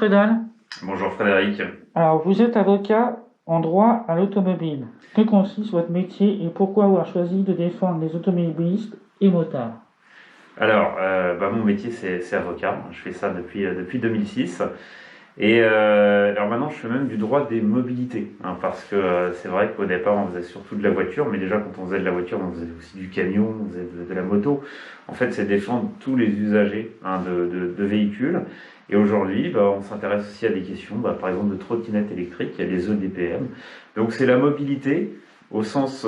Frédal. Bonjour Frédéric. Alors, vous êtes avocat en droit à l'automobile. Que consiste votre métier et pourquoi avoir choisi de défendre les automobilistes et motards? Alors, mon métier c'est avocat. Je fais ça depuis 2006. Alors maintenant, je fais même du droit des mobilités, hein, parce que c'est vrai qu'au départ, on faisait surtout de la voiture, mais déjà quand on faisait de la voiture, on faisait aussi du camion, on faisait de la moto. En fait, c'est défendre tous les usagers, hein, de véhicules. Et aujourd'hui, on s'intéresse aussi à des questions, par exemple de trottinettes électriques, il y a les EDPM. Donc c'est la mobilité au sens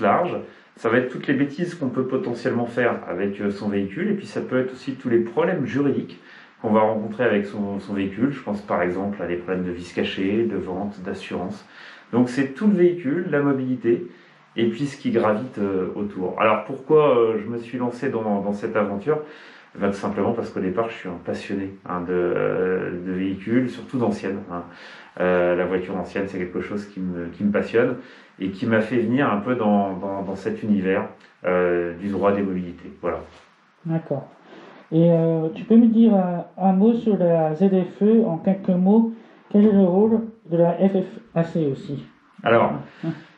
large. Ça va être toutes les bêtises qu'on peut potentiellement faire avec son véhicule, et puis ça peut être aussi tous les problèmes juridiques qu'on va rencontrer avec son véhicule. Je pense par exemple à des problèmes de vices cachés, de vente, d'assurance. Donc c'est tout le véhicule, la mobilité, et puis ce qui gravite autour. Alors pourquoi je me suis lancé dans cette aventure? Tout simplement parce qu'au départ je suis un passionné, hein, de véhicules, surtout d'anciennes, hein. La voiture ancienne, c'est quelque chose qui me passionne et qui m'a fait venir un peu dans cet univers du droit des mobilités. Voilà. D'accord. Et tu peux me dire un mot sur la ZFE en quelques mots? Quel est le rôle de la FFAC aussi? Alors,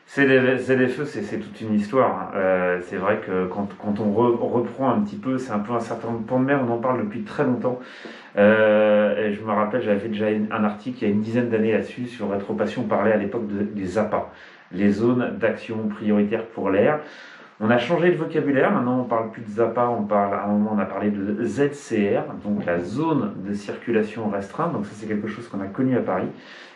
ZFE, c'est toute une histoire, hein. C'est vrai que quand on reprend un petit peu, c'est un peu un certain pan de mer, on en parle depuis très longtemps. Et je me rappelle, j'avais fait déjà un article il y a une dizaine d'années là-dessus, sur Rétropassion, on parlait à l'époque des APA, les zones d'action prioritaire pour l'air. On a changé de vocabulaire, maintenant on parle plus de ZAPA, à un moment on a parlé de ZCR, donc la zone de circulation restreinte, donc ça c'est quelque chose qu'on a connu à Paris.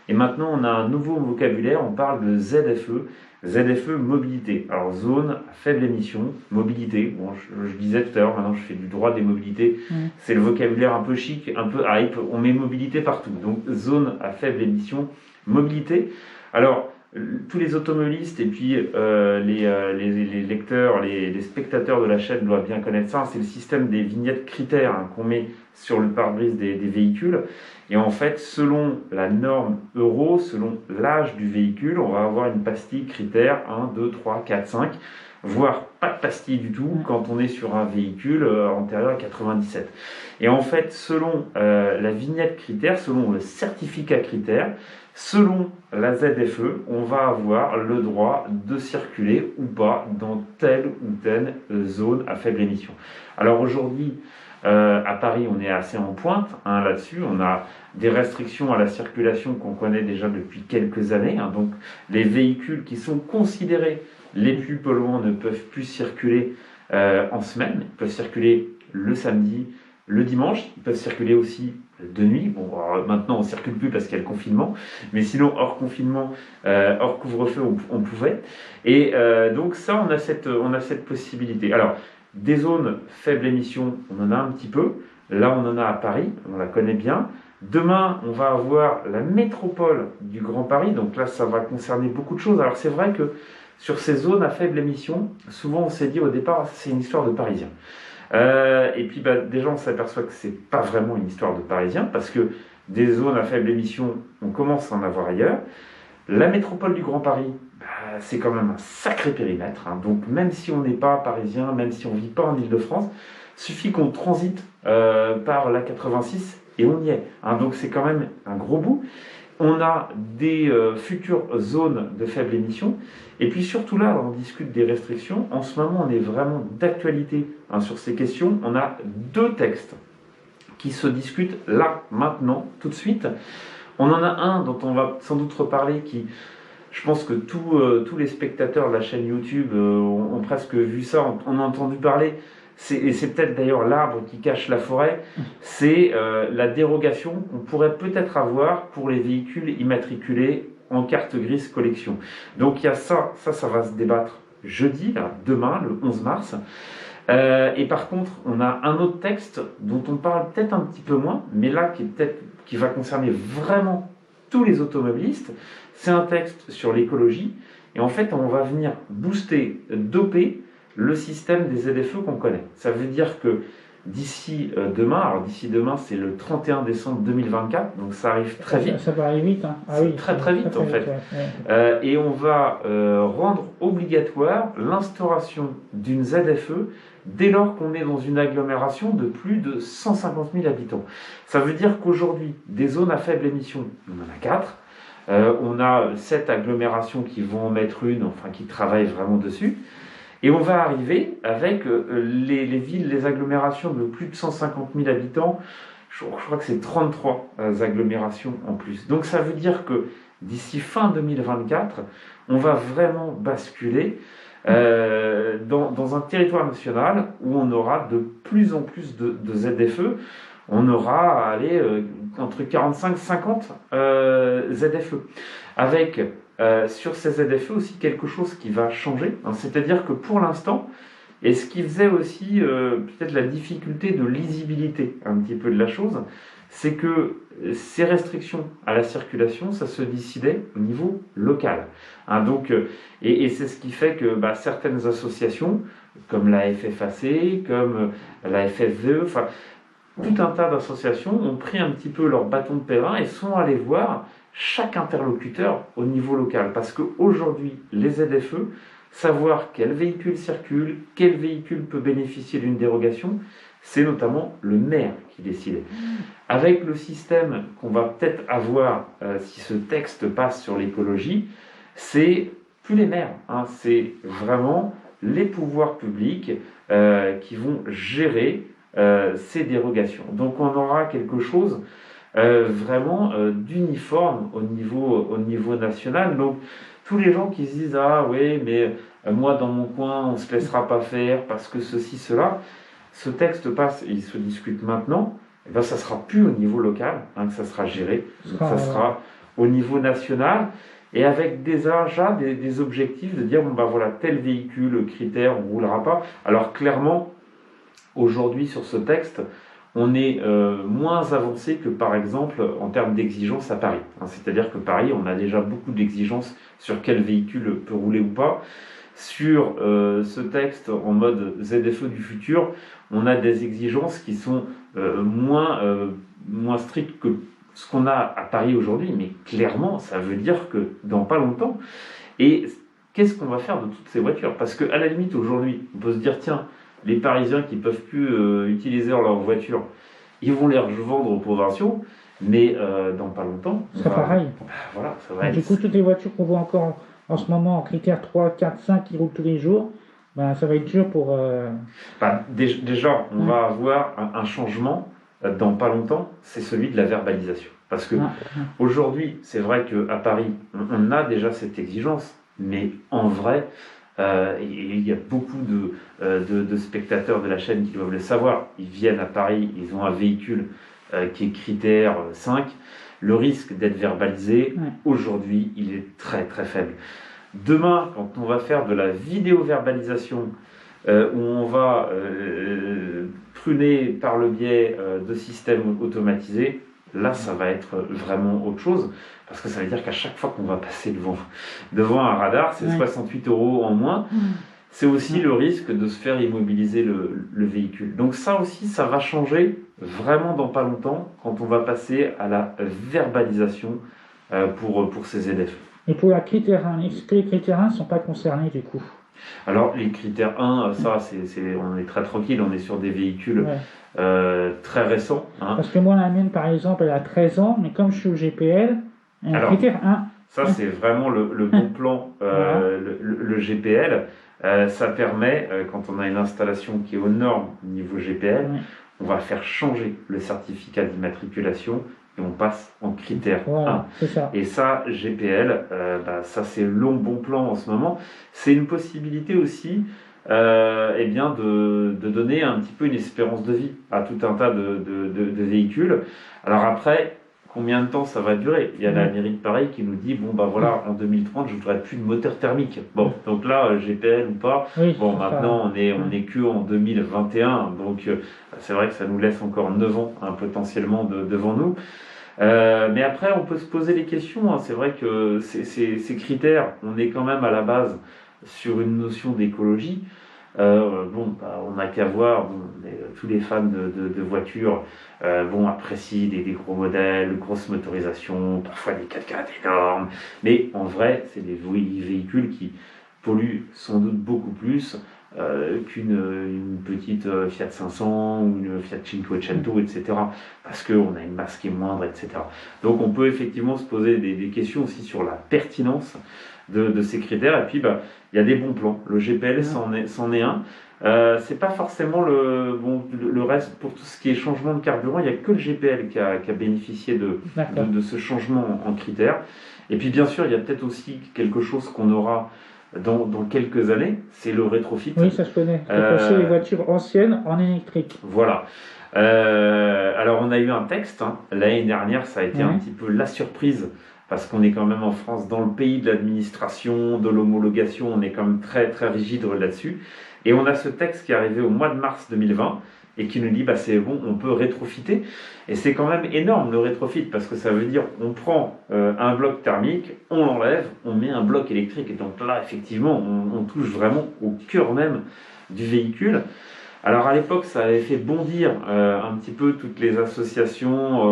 Et maintenant on a un nouveau vocabulaire, on parle de ZFE, ZFE mobilité. Alors zone à faible émission, mobilité, bon je disais tout à l'heure, maintenant je fais du droit des mobilités, c'est le vocabulaire un peu chic, un peu hype, on met mobilité partout, donc zone à faible émission, mobilité. Alors, tous les automobilistes et puis les lecteurs, les spectateurs de la chaîne doivent bien connaître ça. C'est le système des vignettes critères, hein, qu'on met sur le pare-brise des véhicules. Et en fait, selon la norme euro, selon l'âge du véhicule, on va avoir une pastille critère 1, 2, 3, 4, 5, voire pas de pastille du tout quand on est sur un véhicule antérieur à 97. Et en fait, selon la vignette critère, selon le certificat critère, selon la ZFE, on va avoir le droit de circuler ou pas dans telle ou telle zone à faible émission. Alors aujourd'hui, à Paris, on est assez en pointe, hein, là-dessus. On a des restrictions à la circulation qu'on connaît déjà depuis quelques années, hein. Donc les véhicules qui sont considérés les plus polluants ne peuvent plus circuler en semaine. Ils peuvent circuler le samedi, le dimanche. Ils peuvent circuler aussi de nuit. Bon, alors, maintenant on circule plus parce qu'il y a le confinement, mais sinon hors confinement, hors couvre-feu, on pouvait. Et donc ça, on a cette possibilité. Alors, des zones faible émission, on en a un petit peu. Là, on en a à Paris, on la connaît bien. Demain, on va avoir la métropole du Grand Paris. Donc là, ça va concerner beaucoup de choses. Alors c'est vrai que sur ces zones à faible émission, souvent on s'est dit au départ, c'est une histoire de Parisiens. Et puis déjà on s'aperçoit que c'est pas vraiment une histoire de Parisiens, parce que des zones à faible émission, on commence à en avoir ailleurs. La métropole du Grand Paris, c'est quand même un sacré périmètre, hein. Donc même si on n'est pas parisien, même si on ne vit pas en Île-de-France, suffit qu'on transite par la 86 et on y est, hein. Donc c'est quand même un gros bout. On a des futures zones de faible émission. Et puis surtout là, on discute des restrictions. En ce moment, on est vraiment d'actualité, hein, sur ces questions. On a deux textes qui se discutent là, maintenant, tout de suite. On en a un dont on va sans doute reparler, qui, je pense que tous les spectateurs de la chaîne YouTube ont presque vu ça, on a entendu parler. Et c'est peut-être d'ailleurs l'arbre qui cache la forêt, c'est la dérogation qu'on pourrait peut-être avoir pour les véhicules immatriculés en carte grise collection. Donc il y a ça va se débattre jeudi, là, demain, le 11 mars. Et par contre, on a un autre texte dont on parle peut-être un petit peu moins, mais là qui va concerner vraiment tous les automobilistes. C'est un texte sur l'écologie, et en fait, on va venir booster, doper le système des ZFE qu'on connaît. Ça veut dire que d'ici demain, c'est le 31 décembre 2024, donc ça arrive très vite. Ça va aller vite, hein. Ah oui, très vite en fait. Ouais. Et on va rendre obligatoire l'instauration d'une ZFE dès lors qu'on est dans une agglomération de plus de 150 000 habitants. Ça veut dire qu'aujourd'hui, des zones à faible émission, on en a 4. On a 7 agglomérations qui vont en mettre une, enfin qui travaillent vraiment dessus. Et on va arriver avec les villes, les agglomérations de plus de 150 000 habitants. Je crois que c'est 33 agglomérations en plus. Donc ça veut dire que d'ici fin 2024, on va vraiment basculer dans un territoire national où on aura de plus en plus de ZFE. On aura entre 45 et 50 ZFE. Avec sur ces ZFE aussi quelque chose qui va changer. Hein, c'est-à-dire que pour l'instant, et ce qui faisait aussi peut-être la difficulté de lisibilité un petit peu de la chose, c'est que ces restrictions à la circulation, ça se décidait au niveau local. Hein, donc, et c'est ce qui fait que certaines associations, comme la FFAC, comme la FFVE, enfin tout un tas d'associations ont pris un petit peu leur bâton de pèlerin et sont allés voir chaque interlocuteur au niveau local. Parce qu'aujourd'hui, les ZFE, savoir quel véhicule circule, quel véhicule peut bénéficier d'une dérogation, c'est notamment le maire qui décide. Avec le système qu'on va peut-être avoir si ce texte passe sur l'écologie, c'est plus les maires, hein, c'est vraiment les pouvoirs publics qui vont gérer ces dérogations. Donc on aura quelque chose vraiment d'uniforme au niveau national. Donc tous les gens qui se disent ah oui mais moi dans mon coin on se laissera pas faire parce que ceci cela, ce texte passe et il se discute maintenant, et ben ça sera plus au niveau local que ça sera géré, donc ça sera au niveau national et avec déjà des objectifs de dire bon voilà tel véhicule critère on roulera pas. Alors clairement aujourd'hui sur ce texte on est moins avancé que par exemple en termes d'exigences à Paris. C'est-à-dire que Paris, on a déjà beaucoup d'exigences sur quel véhicule peut rouler ou pas. Sur ce texte en mode ZFE du futur, on a des exigences qui sont moins strictes que ce qu'on a à Paris aujourd'hui. Mais clairement, ça veut dire que dans pas longtemps, et qu'est-ce qu'on va faire de toutes ces voitures? Parce qu'à la limite, aujourd'hui, on peut se dire, tiens, les Parisiens qui ne peuvent plus utiliser leur voiture, ils vont les revendre aux provinciaux, mais dans pas longtemps... C'est pareil. Voilà, ça va du coup, toutes les voitures qu'on voit encore en ce moment en critères 3, 4, 5 qui roulent tous les jours, ça va être dur pour... Déjà, on va avoir un changement dans pas longtemps, c'est celui de la verbalisation. Parce que aujourd'hui, c'est vrai qu'à Paris, on a déjà cette exigence, mais en vrai... il y a beaucoup de spectateurs de la chaîne qui doivent le savoir. Ils viennent à Paris, ils ont un véhicule qui est critère 5. Le risque d'être verbalisé, aujourd'hui, il est très très faible. Demain, quand on va faire de la vidéo-verbalisation, où on va pruner par le biais de systèmes automatisés, là, ça va être vraiment autre chose, parce que ça veut dire qu'à chaque fois qu'on va passer devant un radar, c'est 68 € en moins. C'est aussi le risque de se faire immobiliser le véhicule. Donc ça aussi, ça va changer vraiment dans pas longtemps, quand on va passer à la verbalisation pour ces ZFE. Et pour la critère 1, est-ce que les critères 1 ne sont pas concernés du coup? Alors les critères 1, ça, on est très tranquille, on est sur des véhicules très récents. Parce que moi, la mienne, par exemple, elle a 13 ans, mais comme je suis au GPL, critère 1. Ça, c'est vraiment le bon plan, le GPL. Ça permet, quand on a une installation qui est aux normes au niveau GPL, on va faire changer le certificat d'immatriculation et on passe en critère 1. C'est ça. Et ça, GPL, ça c'est le bon plan en ce moment. C'est une possibilité aussi de donner un petit peu une espérance de vie à tout un tas de véhicules. Alors après, combien de temps ça va durer? Il y a la mairie de Paris qui nous dit en 2030 je voudrais plus de moteur thermique. Bon, donc là GPL ou pas. Maintenant on est que en 2021, donc c'est vrai que ça nous laisse encore 9 ans potentiellement devant nous. Mais après on peut se poser les questions. C'est vrai que ces critères, on est quand même à la base sur une notion d'écologie. On n'a qu'à voir, tous les fans de voitures apprécient des gros modèles, grosses motorisations, parfois des 4x4 énormes, mais en vrai, c'est des véhicules qui polluent sans doute beaucoup plus qu'une petite Fiat 500 ou une Fiat Cinquecento, etc. Parce qu'on a une masse qui est moindre, etc. Donc on peut effectivement se poser des questions aussi sur la pertinence de ces critères. Et puis il y a des bons plans. Le GPL c'en est un. C'est pas forcément le reste pour tout ce qui est changement de carburant. Il n'y a que le GPL qui a bénéficié de ce changement en critères. Et puis bien sûr, il y a peut-être aussi quelque chose qu'on aura dans quelques années, c'est le rétrofit. Oui, ça je connais. C'est passer les voitures anciennes en électrique. Voilà. Alors on a eu un texte, l'année dernière, ça a été un petit peu la surprise, parce qu'on est quand même en France dans le pays de l'administration, de l'homologation, on est quand même très très rigide là-dessus. Et on a ce texte qui est arrivé au mois de mars 2020 et qui nous dit c'est bon, on peut rétrofiter. Et c'est quand même énorme le rétrofit, parce que ça veut dire on prend un bloc thermique, on l'enlève, on met un bloc électrique. Et donc là, effectivement, on touche vraiment au cœur même du véhicule. Alors à l'époque, ça avait fait bondir un petit peu toutes les associations,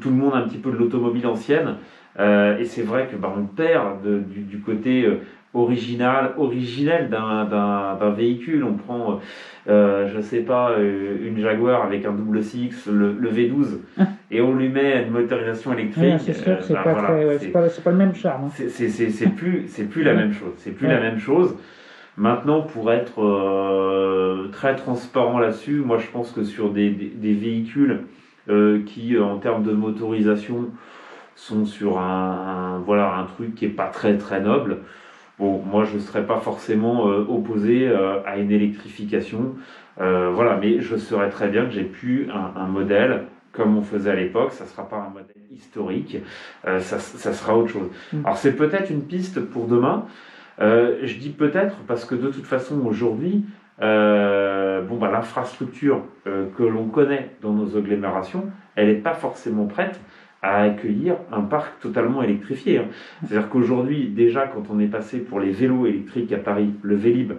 tout le monde un petit peu de l'automobile ancienne. Et c'est vrai que on perd du côté originel d'un véhicule. On prend, je sais pas, une Jaguar avec un double six, le V12, et on lui met une motorisation électrique. Oui, c'est sûr que c'est pas le même charme. C'est plus la même chose. C'est plus la même chose. Maintenant, pour être très transparent là-dessus, moi je pense que sur des véhicules qui, en termes de motorisation, sont sur un truc qui est pas très très noble. Bon, moi je ne serais pas forcément opposé à une électrification, mais je saurais très bien que j'ai plus un modèle comme on faisait à l'époque. Ça ne sera pas un modèle historique, ça sera autre chose. Alors c'est peut-être une piste pour demain. Je dis peut-être parce que de toute façon aujourd'hui, l'infrastructure que l'on connaît dans nos agglomérations, elle n'est pas forcément prête à accueillir un parc totalement électrifié. C'est-à-dire qu'aujourd'hui, déjà, quand on est passé pour les vélos électriques à Paris, le Vélib,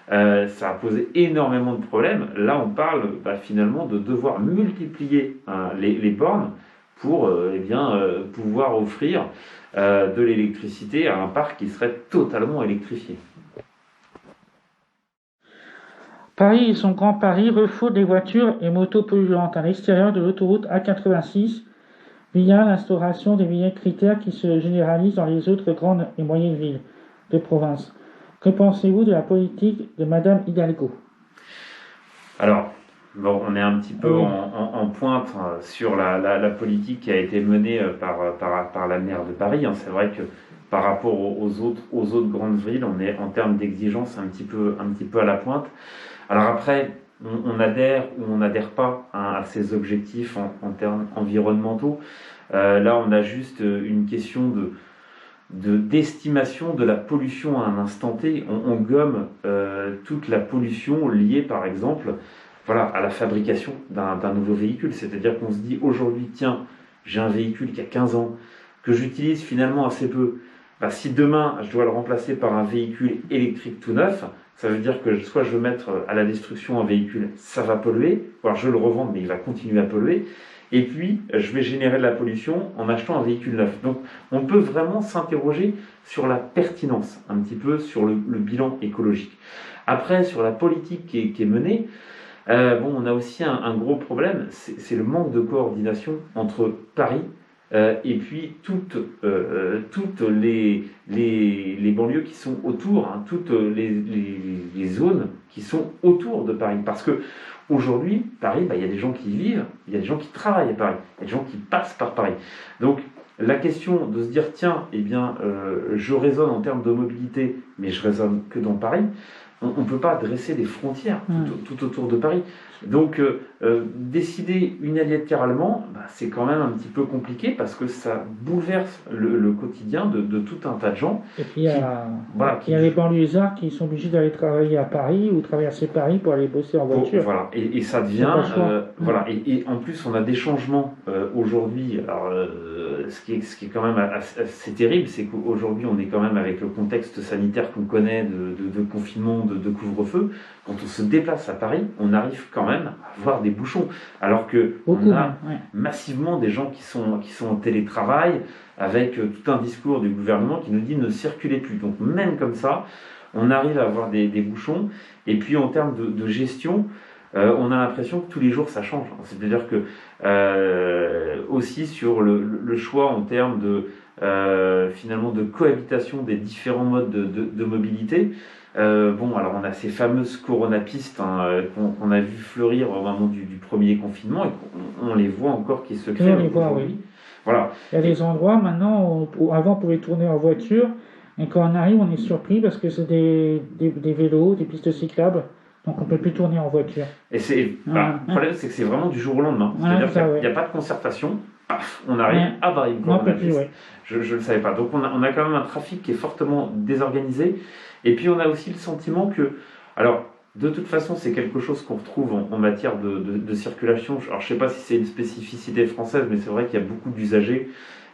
ça a posé énormément de problèmes. Là, on parle finalement de devoir multiplier les bornes pour pouvoir offrir de l'électricité à un parc qui serait totalement électrifié. Paris et son Grand Paris refoulent des voitures et motos polluantes à l'extérieur de l'autoroute A86 via l'instauration des vignettes critères qui se généralisent dans les autres grandes et moyennes villes de province. Que pensez-vous de la politique de Madame Hidalgo ? Alors, on est un petit peu en pointe sur la politique qui a été menée par la maire de Paris. C'est vrai que par rapport aux autres grandes villes, on est en termes d'exigence un petit peu à la pointe. Alors après, on adhère ou on n'adhère pas à ces objectifs en termes environnementaux. Là, on a juste une question d'estimation de la pollution à un instant T. On gomme toute la pollution liée, par exemple, à la fabrication d'un nouveau véhicule. C'est-à-dire qu'on se dit aujourd'hui, tiens, j'ai un véhicule qui a 15 ans, que j'utilise finalement assez peu. Si demain, je dois le remplacer par un véhicule électrique tout neuf, ça veut dire que soit je veux mettre à la destruction un véhicule, ça va polluer, voire je le revends, mais il va continuer à polluer. Et puis, je vais générer de la pollution en achetant un véhicule neuf. Donc, on peut vraiment s'interroger sur la pertinence, un petit peu sur le bilan écologique. Après, sur la politique qui est menée, on a aussi un gros problème, c'est le manque de coordination entre Paris et puis toutes les banlieues qui sont autour, toutes les zones qui sont autour de Paris. Parce que aujourd'hui, Paris, il y a des gens qui y vivent, il y a des gens qui travaillent à Paris, il y a des gens qui passent par Paris. Donc la question de se dire, tiens, je raisonne en termes de mobilité, mais je raisonne que dans Paris, on ne peut pas dresser des frontières tout autour de Paris. Donc, décider unilatéralement, c'est quand même un petit peu compliqué parce que ça bouleverse le quotidien de tout un tas de gens. Et puis, il y a les banlieusards qui sont obligés d'aller travailler à Paris ou traverser Paris pour aller bosser en voiture. Et ça devient... Et en plus, on a des changements aujourd'hui. Alors, ce qui est quand même assez terrible, c'est qu'aujourd'hui, on est quand même avec le contexte sanitaire qu'on connaît de confinement, de couvre-feu. Quand on se déplace à Paris, on arrive quand même à voir des bouchons. Alors qu'on a massivement des gens qui sont en télétravail, avec tout un discours du gouvernement qui nous dit ne circulez plus. Donc même comme ça, on arrive à avoir des bouchons. Et puis en termes de gestion, on a l'impression que tous les jours ça change. C'est-à-dire que aussi sur le choix en termes finalement de cohabitation des différents modes de mobilité. Bon, alors on a ces fameuses coronapistes qu'on a vu fleurir au moment du premier confinement et qu'on les voit encore qui se créent On les voit, aujourd'hui. oui. Voilà. Il y a des endroits maintenant où avant on pouvait tourner en voiture, et quand on arrive, on est surpris parce que c'est des vélos, des pistes cyclables, donc on ne peut plus tourner en voiture. Et le problème, c'est que c'est vraiment du jour au lendemain. C'est-à-dire qu'il n'y a pas de concertation. Paf, on arrive, bah, une coronapiste. Je ne le savais pas. Donc on a quand même un trafic qui est fortement désorganisé. Et puis on a aussi le sentiment que, alors de toute façon c'est quelque chose qu'on retrouve en matière de circulation. Alors je ne sais pas si c'est une spécificité française, mais c'est vrai qu'il y a beaucoup d'usagers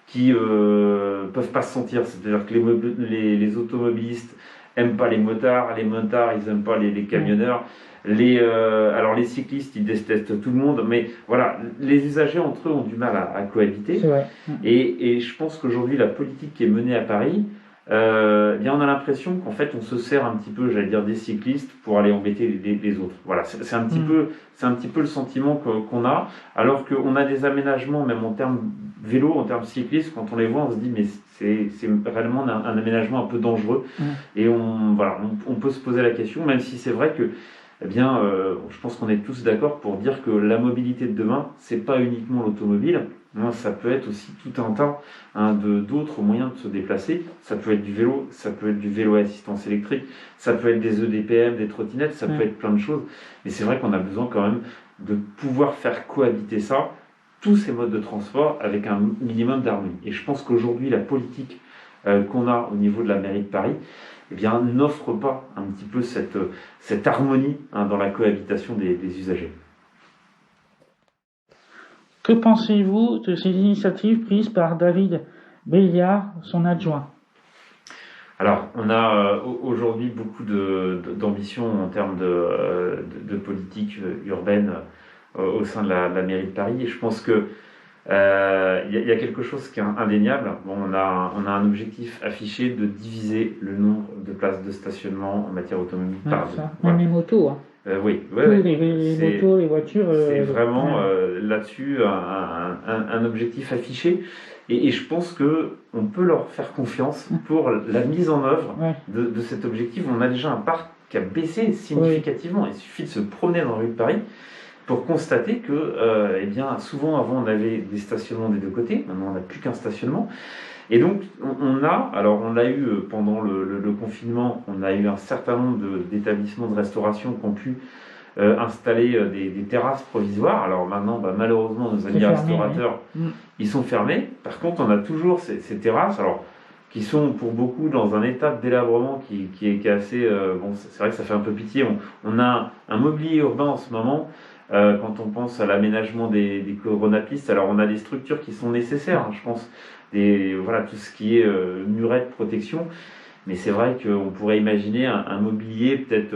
qui peuvent pas se sentir. C'est-à-dire que les automobilistes aiment pas les motards ils aiment pas les camionneurs. Alors les cyclistes ils détestent tout le monde, mais voilà, les usagers entre eux ont du mal à cohabiter. C'est vrai. Et je pense qu'aujourd'hui la politique qui est menée à Paris, bien on a l'impression qu'en fait on se sert un petit peu, j'allais dire, des cyclistes pour aller embêter les autres. Voilà, c'est un petit peu le sentiment qu'on a, alors qu'on a des aménagements même en termes vélo, en termes cyclistes, quand on les voit on se dit mais c'est réellement un aménagement un peu dangereux. Et on peut se poser la question, même si c'est vrai que je pense qu'on est tous d'accord pour dire que la mobilité de demain, c'est pas uniquement l'automobile. Ça peut être aussi tout un tas d'autres moyens de se déplacer. Ça peut être du vélo, ça peut être du vélo à assistance électrique, ça peut être des EDPM, des trottinettes, ça peut être plein de choses. Mais c'est vrai qu'on a besoin quand même de pouvoir faire cohabiter ça, tous ces modes de transport, avec un minimum d'harmonie. Et je pense qu'aujourd'hui, la politique qu'on a au niveau de la mairie de Paris, n'offre pas un petit peu cette harmonie dans la cohabitation des usagers. Que pensez-vous de ces initiatives prises par David Béliard, son adjoint ? Alors, on a aujourd'hui beaucoup d'ambition en termes de politique urbaine au sein de la mairie de Paris. Et je pense que y a quelque chose qui est indéniable. Bon, on a un objectif affiché de diviser le nombre de places de stationnement en matière automobile par deux. Même les motos. Oui. Les motos, les voitures. C'est vraiment là-dessus un objectif affiché. Et je pense qu'on peut leur faire confiance pour la mise en œuvre de cet objectif. On a déjà un parc qui a baissé significativement. Il suffit de se promener dans la rue de Paris pour constater que, souvent avant on avait des stationnements des deux côtés, maintenant on n'a plus qu'un stationnement. Et donc on a eu pendant le confinement, on a eu un certain nombre d'établissements de restauration qui ont pu installer des terrasses provisoires. Alors maintenant, malheureusement, nos amis restaurateurs, ils sont fermés. Par contre, on a toujours ces terrasses, alors qui sont pour beaucoup dans un état de délabrement qui est assez... c'est vrai que ça fait un peu pitié. On a un mobilier urbain en ce moment. Quand on pense à l'aménagement des coronapistes, alors on a des structures qui sont nécessaires, je pense, tout ce qui est muret de protection, mais c'est vrai qu'on pourrait imaginer un mobilier peut-être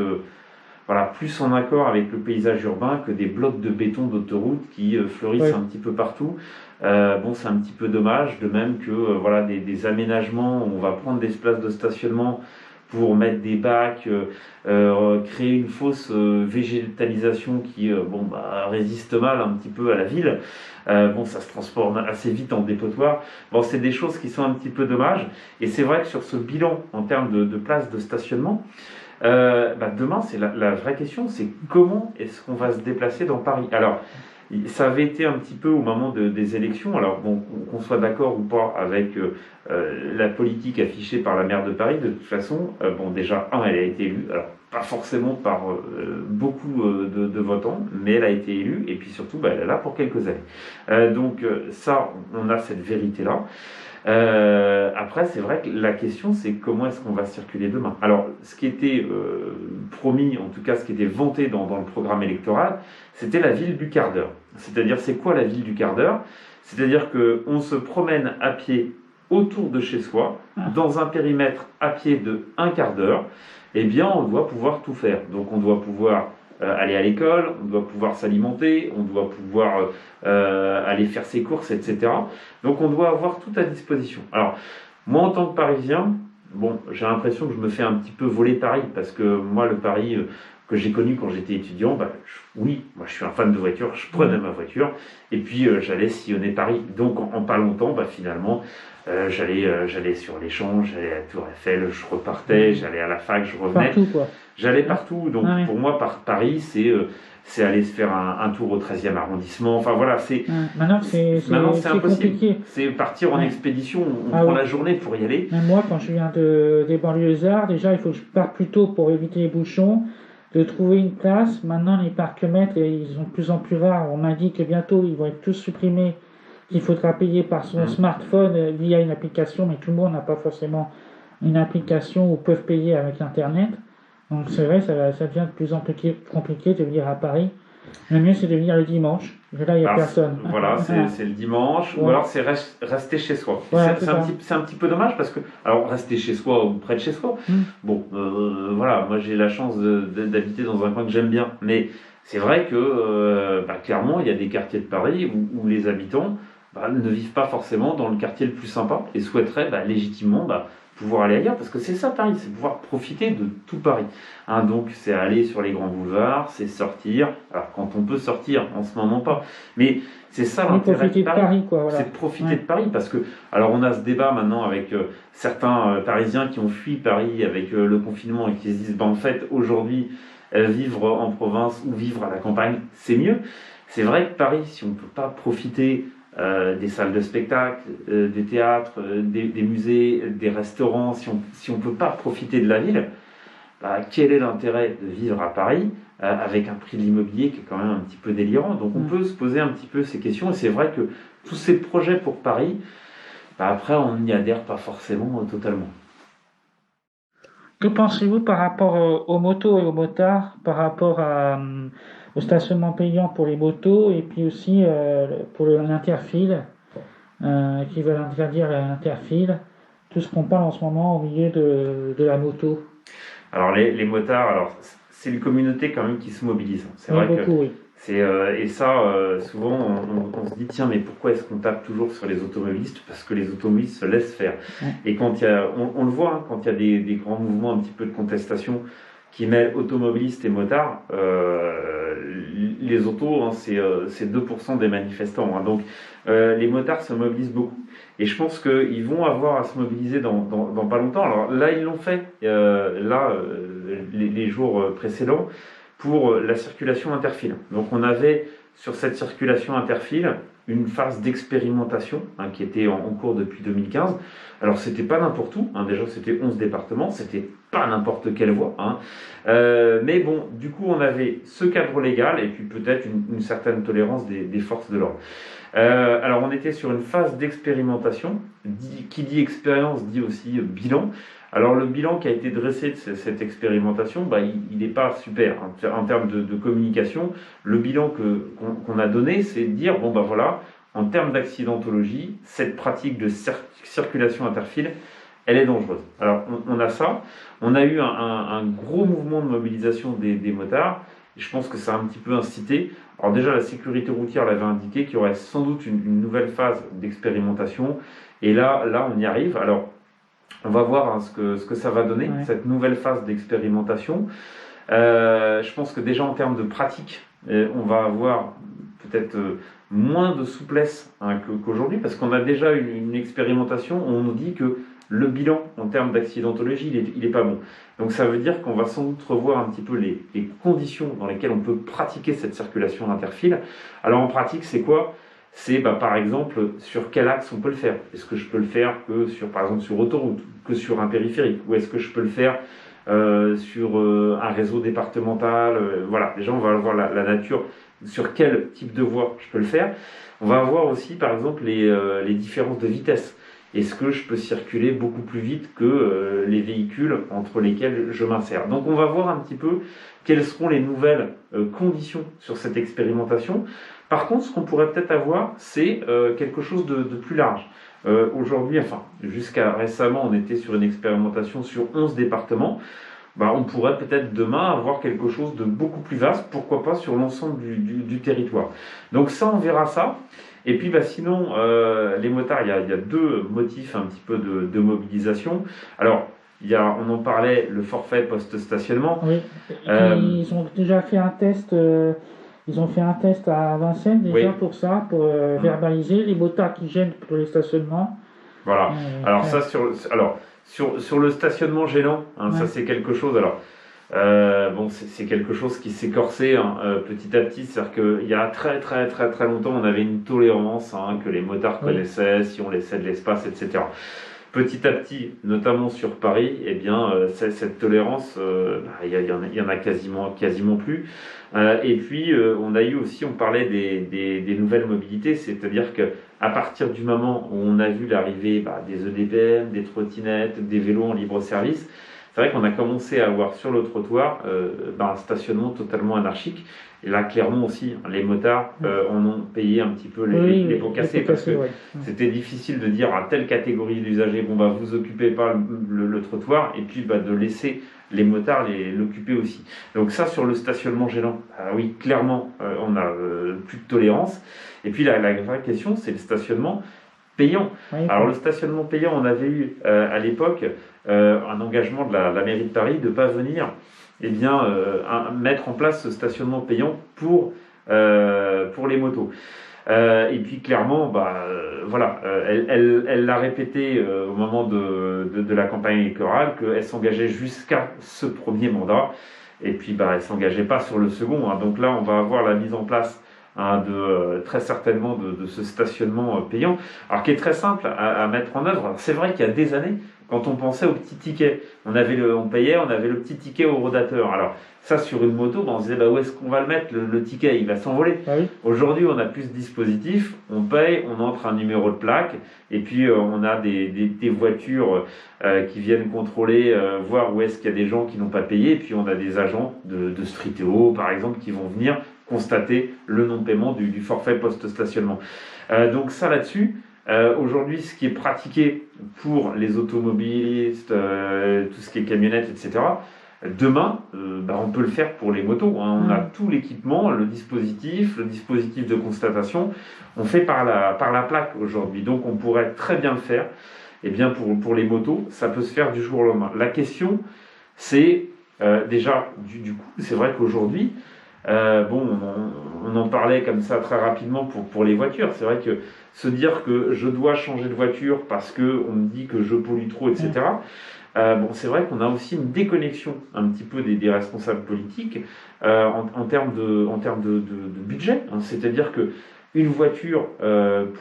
plus en accord avec le paysage urbain que des blocs de béton d'autoroute qui fleurissent un petit peu partout. C'est un petit peu dommage, de même que des aménagements où on va prendre des places de stationnement pour mettre des bacs, créer une fausse végétalisation qui résiste mal un petit peu à la ville. Ça se transforme assez vite en dépotoir. C'est des choses qui sont un petit peu dommages. Et c'est vrai que sur ce bilan en termes de places de stationnement, demain, c'est la vraie question, c'est comment est-ce qu'on va se déplacer dans Paris. Alors, ça avait été un petit peu au moment des élections, alors qu'on soit d'accord ou pas avec la politique affichée par la maire de Paris, de toute façon, déjà, elle a été élue, alors pas forcément par beaucoup de votants, mais elle a été élue, et puis surtout, elle est là pour quelques années. Ça, on a cette vérité-là. Après, c'est vrai que la question, c'est comment est-ce qu'on va circuler demain. Alors, ce qui était promis, en tout cas ce qui était vanté dans le programme électoral, c'était la ville du quart d'heure. C'est-à-dire, c'est quoi la ville du quart d'heure ? C'est-à-dire qu'on se promène à pied autour de chez soi, dans un périmètre à pied de un quart d'heure, on doit pouvoir tout faire. Donc, on doit pouvoir aller à l'école, on doit pouvoir s'alimenter, on doit pouvoir aller faire ses courses, etc. Donc on doit avoir tout à disposition. Alors, moi en tant que Parisien, bon, j'ai l'impression que je me fais un petit peu voler Paris, parce que moi, le Paris que j'ai connu quand j'étais étudiant, bah, oui, moi je suis un fan de voiture, je prenais ma voiture, et puis j'allais sillonner Paris. Donc en pas longtemps, bah, finalement, j'allais sur les Champs, j'allais à la Tour Eiffel, je repartais, j'allais à la fac, je revenais. Partout, quoi. J'allais partout, donc Ah, oui. pour moi, Paris, c'est aller se faire un tour au 13e arrondissement. Enfin voilà, Maintenant, c'est impossible. compliqué. C'est partir en Ouais. expédition, on Ah prend oui. la journée pour y aller. Même moi, quand je viens des banlieusards, déjà, il faut que je parte plus tôt pour éviter les bouchons, de trouver une place. Maintenant, les parcs-mètres, ils sont de plus en plus rares. On m'a dit que bientôt, ils vont être tous supprimés, qu'il faudra payer par son smartphone via une application, mais tout le monde n'a pas forcément une application où peuvent payer avec Internet. Donc c'est vrai, ça devient de plus en plus compliqué de venir à Paris. Le mieux, c'est de venir le dimanche. Là, il n'y a personne. Voilà, c'est le dimanche, ou Ouais. alors c'est rester chez soi. Ouais, c'est un petit peu dommage parce que, alors rester chez soi ou près de chez soi, bon, voilà, moi j'ai la chance d'habiter dans un coin que j'aime bien, mais c'est vrai que clairement il y a des quartiers de Paris où les habitants ne vivent pas forcément dans le quartier le plus sympa et souhaiteraient légitimement pouvoir aller ailleurs, parce que c'est ça Paris, c'est pouvoir profiter de tout Paris. Donc c'est aller sur les grands boulevards, c'est sortir, alors quand on peut sortir, en ce moment pas, mais c'est ça l'intérêt de Paris, quoi, voilà. c'est de profiter de Paris, parce que, alors on a ce débat maintenant avec certains Parisiens qui ont fui Paris avec le confinement et qui se disent, en fait aujourd'hui, vivre en province ou vivre à la campagne, c'est mieux. C'est vrai que Paris, si on ne peut pas profiter des salles de spectacle, des théâtres, des musées, des restaurants, si on peut pas profiter de la ville, quel est l'intérêt de vivre à Paris avec un prix de l'immobilier qui est quand même un petit peu délirant. Donc on peut se poser un petit peu ces questions, et c'est vrai que tous ces projets pour Paris, après on n'y adhère pas forcément totalement. Que pensez-vous par rapport aux motos et aux motards, par rapport au stationnement payant pour les motos, et puis aussi pour l'interfile, qui veulent interdire l'interfile, tout ce qu'on parle en ce moment au milieu de la moto? Alors les motards, alors c'est une communauté quand même qui se mobilise. C'est vrai beaucoup, que oui. et ça, souvent on se dit, tiens, mais pourquoi est-ce qu'on tape toujours sur les automobilistes? Parce que les automobilistes se laissent faire. Et quand il y a, on le voit, quand il y a des grands mouvements un petit peu de contestation qui mêlent automobilistes et motards, les autos, c'est 2% des manifestants. Donc les motards se mobilisent beaucoup. Et je pense qu'ils vont avoir à se mobiliser dans pas longtemps. Alors là, ils l'ont fait, les jours précédents, pour la circulation interfile. Donc on avait sur cette circulation interfile une phase d'expérimentation qui était en cours depuis 2015. Alors c'était pas n'importe où, déjà c'était 11 départements, c'était pas n'importe quelle voie. Mais bon, du coup on avait ce cadre légal et puis peut-être une certaine tolérance des forces de l'ordre. Alors on était sur une phase d'expérimentation, qui dit expérience dit aussi bilan. Alors le bilan qui a été dressé de cette expérimentation, il n'est pas super en termes de communication. Le bilan qu'on a donné, c'est de dire, voilà, en termes d'accidentologie, cette pratique de circulation interfile, elle est dangereuse. Alors on a ça, on a eu un gros mouvement de mobilisation des motards, et je pense que ça a un petit peu incité. Alors déjà la sécurité routière l'avait indiqué qu'il y aurait sans doute une nouvelle phase d'expérimentation, et là on y arrive. Alors on va voir ce que ça va donner, cette nouvelle phase d'expérimentation. Je pense que déjà en termes de pratique, on va avoir peut-être moins de souplesse qu'aujourd'hui, parce qu'on a déjà une expérimentation où on nous dit que le bilan en termes d'accidentologie, il est pas bon. Donc ça veut dire qu'on va sans doute revoir un petit peu les conditions dans lesquelles on peut pratiquer cette circulation interfile. Alors en pratique, c'est quoi ? C'est par exemple sur quel axe on peut le faire. Est-ce que je peux le faire que par exemple sur autoroute, que sur un périphérique, ou est-ce que je peux le faire sur un réseau départemental, voilà, déjà on va voir la nature, sur quel type de voie je peux le faire. On va voir aussi par exemple les différences de vitesse. Est-ce que je peux circuler beaucoup plus vite que les véhicules entre lesquels je m'insère? Donc on va voir un petit peu quelles seront les nouvelles conditions sur cette expérimentation. Par contre, ce qu'on pourrait peut-être avoir, c'est quelque chose de plus large. Aujourd'hui, jusqu'à récemment, on était sur une expérimentation sur 11 départements. On pourrait peut-être demain avoir quelque chose de beaucoup plus vaste, pourquoi pas sur l'ensemble du territoire. Donc ça, on verra ça. Et puis sinon, les motards, il y a deux motifs un petit peu de mobilisation. Alors, on en parlait, le forfait post-stationnement. Oui, ils ont déjà fait un test. Ils ont fait un test à Vincennes déjà pour ça, pour verbaliser les motards qui gênent pour les stationnements. Voilà. Alors ça sur le stationnement gênant, ça c'est quelque chose. Alors c'est quelque chose qui s'est corsé petit à petit. C'est-à-dire qu'il y a très très très très longtemps, on avait une tolérance que les motards connaissaient, si on laissait de l'espace, etc. Petit à petit, notamment sur Paris, eh bien, cette tolérance, il y en a quasiment plus. Et puis, on parlait des nouvelles mobilités, c'est-à-dire que à partir du moment où on a vu l'arrivée des EDPM, des trottinettes, des vélos en libre service, c'est vrai qu'on a commencé à avoir sur le trottoir un stationnement totalement anarchique. Et là, clairement aussi, les motards en ont payé un petit peu les pots cassés parce que c'était difficile de dire à telle catégorie d'usagers, vous occupez pas le trottoir, et puis de laisser les motards l'occuper aussi. Donc ça, sur le stationnement gênant, oui, clairement, on a plus de tolérance. Et puis la vraie question, c'est le stationnement payant. Alors le stationnement payant, on avait eu à l'époque un engagement de la mairie de Paris de ne pas venir mettre en place ce stationnement payant pour les motos. Et puis clairement, elle l'a répété au moment de la campagne électorale qu'elle s'engageait jusqu'à ce premier mandat. Et puis elle s'engageait pas sur le second. Donc là, on va avoir la mise en place très certainement de ce stationnement payant, alors qui est très simple à mettre en œuvre. Alors, c'est vrai qu'il y a des années, quand on pensait au petit ticket, on payait, on avait le petit ticket au rodateur. Alors ça, sur une moto, on se disait où est-ce qu'on va le mettre, le ticket, il va s'envoler. Aujourd'hui, on a plus ce dispositif, on paye, on entre un numéro de plaque, et puis on a des voitures qui viennent contrôler, voir où est-ce qu'il y a des gens qui n'ont pas payé, et puis on a des agents de Streeteo, par exemple, qui vont venir constater le non-paiement du forfait post-stationnement. Donc ça là-dessus, aujourd'hui, ce qui est pratiqué pour les automobilistes, tout ce qui est camionnettes, etc., demain, on peut le faire pour les motos. On a tout l'équipement, le dispositif de constatation. On fait par la plaque aujourd'hui. Donc on pourrait très bien le faire. Et bien pour les motos, ça peut se faire du jour au lendemain. La question, c'est déjà du coup, c'est vrai qu'aujourd'hui, on en parlait comme ça très rapidement pour les voitures. C'est vrai que se dire que je dois changer de voiture parce qu'on me dit que je pollue trop, etc. C'est vrai qu'on a aussi une déconnexion un petit peu des responsables politiques en termes de budget. C'est-à-dire que une voiture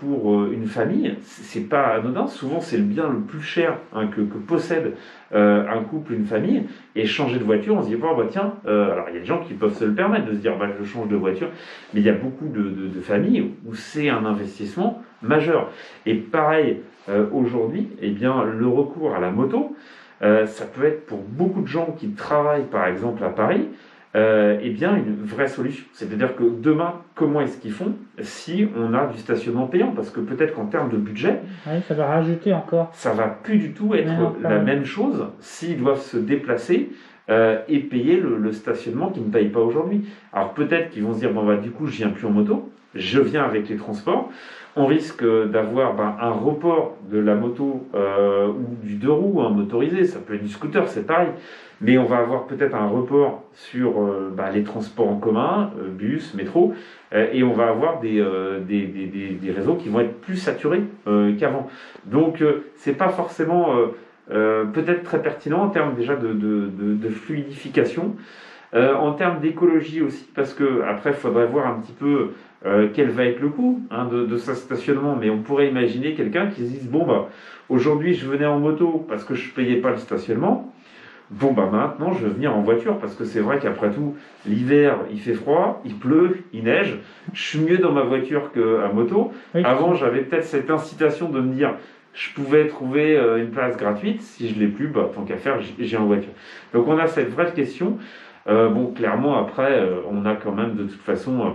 pour une famille, c'est pas anodin. Souvent, c'est le bien le plus cher que possède un couple, une famille. Et changer de voiture, on se dit alors il y a des gens qui peuvent se le permettre de se dire je change de voiture, mais il y a beaucoup de familles où c'est un investissement majeur. Et pareil, aujourd'hui, le recours à la moto, ça peut être pour beaucoup de gens qui travaillent par exemple à Paris, une vraie solution. C'est-à-dire que demain, comment est-ce qu'ils font si on a du stationnement payant? Parce que peut-être qu'en termes de budget, ça va rajouter encore. Ça va plus du tout être la même chose s'ils doivent se déplacer et payer le stationnement qu'ils ne payent pas aujourd'hui. Alors peut-être qu'ils vont se dire du coup je viens plus en moto, je viens avec les transports. On risque d'avoir un report de la moto ou du deux roues motorisé, ça peut être du scooter, c'est pareil. Mais on va avoir peut-être un report sur les transports en commun, bus, métro, et on va avoir des réseaux qui vont être plus saturés qu'avant. Donc c'est pas forcément peut-être très pertinent en termes déjà de fluidification, en termes d'écologie aussi, parce que après il faudrait voir un petit peu quel va être le coût de ce stationnement, mais on pourrait imaginer quelqu'un qui se dise aujourd'hui je venais en moto parce que je payais pas le stationnement. Maintenant je vais venir en voiture parce que c'est vrai qu'après tout l'hiver il fait froid, il pleut, il neige, je suis mieux dans ma voiture qu'à moto. Avant j'avais peut-être cette incitation de me dire je pouvais trouver une place gratuite, si je l'ai plus, tant qu'à faire j'ai en voiture. Donc on a cette vraie question. Clairement après on a quand même de toute façon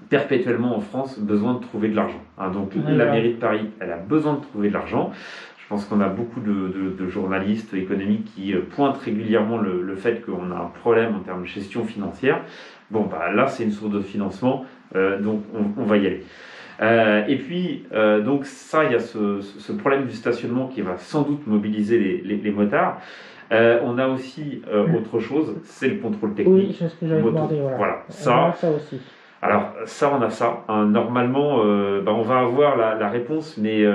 perpétuellement en France besoin de trouver de l'argent. Donc la mairie de Paris elle a besoin de trouver de l'argent. Je pense qu'on a beaucoup de journalistes économiques qui pointent régulièrement le fait qu'on a un problème en termes de gestion financière. Là, c'est une source de financement, donc on va y aller. Et puis, donc ça, il y a ce problème du stationnement qui va sans doute mobiliser les motards. On a aussi autre chose, c'est le contrôle Oui, technique c'est ce que j'avais moto. demandé, voilà. Voilà, On ça, a ça aussi. alors ça, on a ça. Hein. Normalement, on va avoir la réponse, mais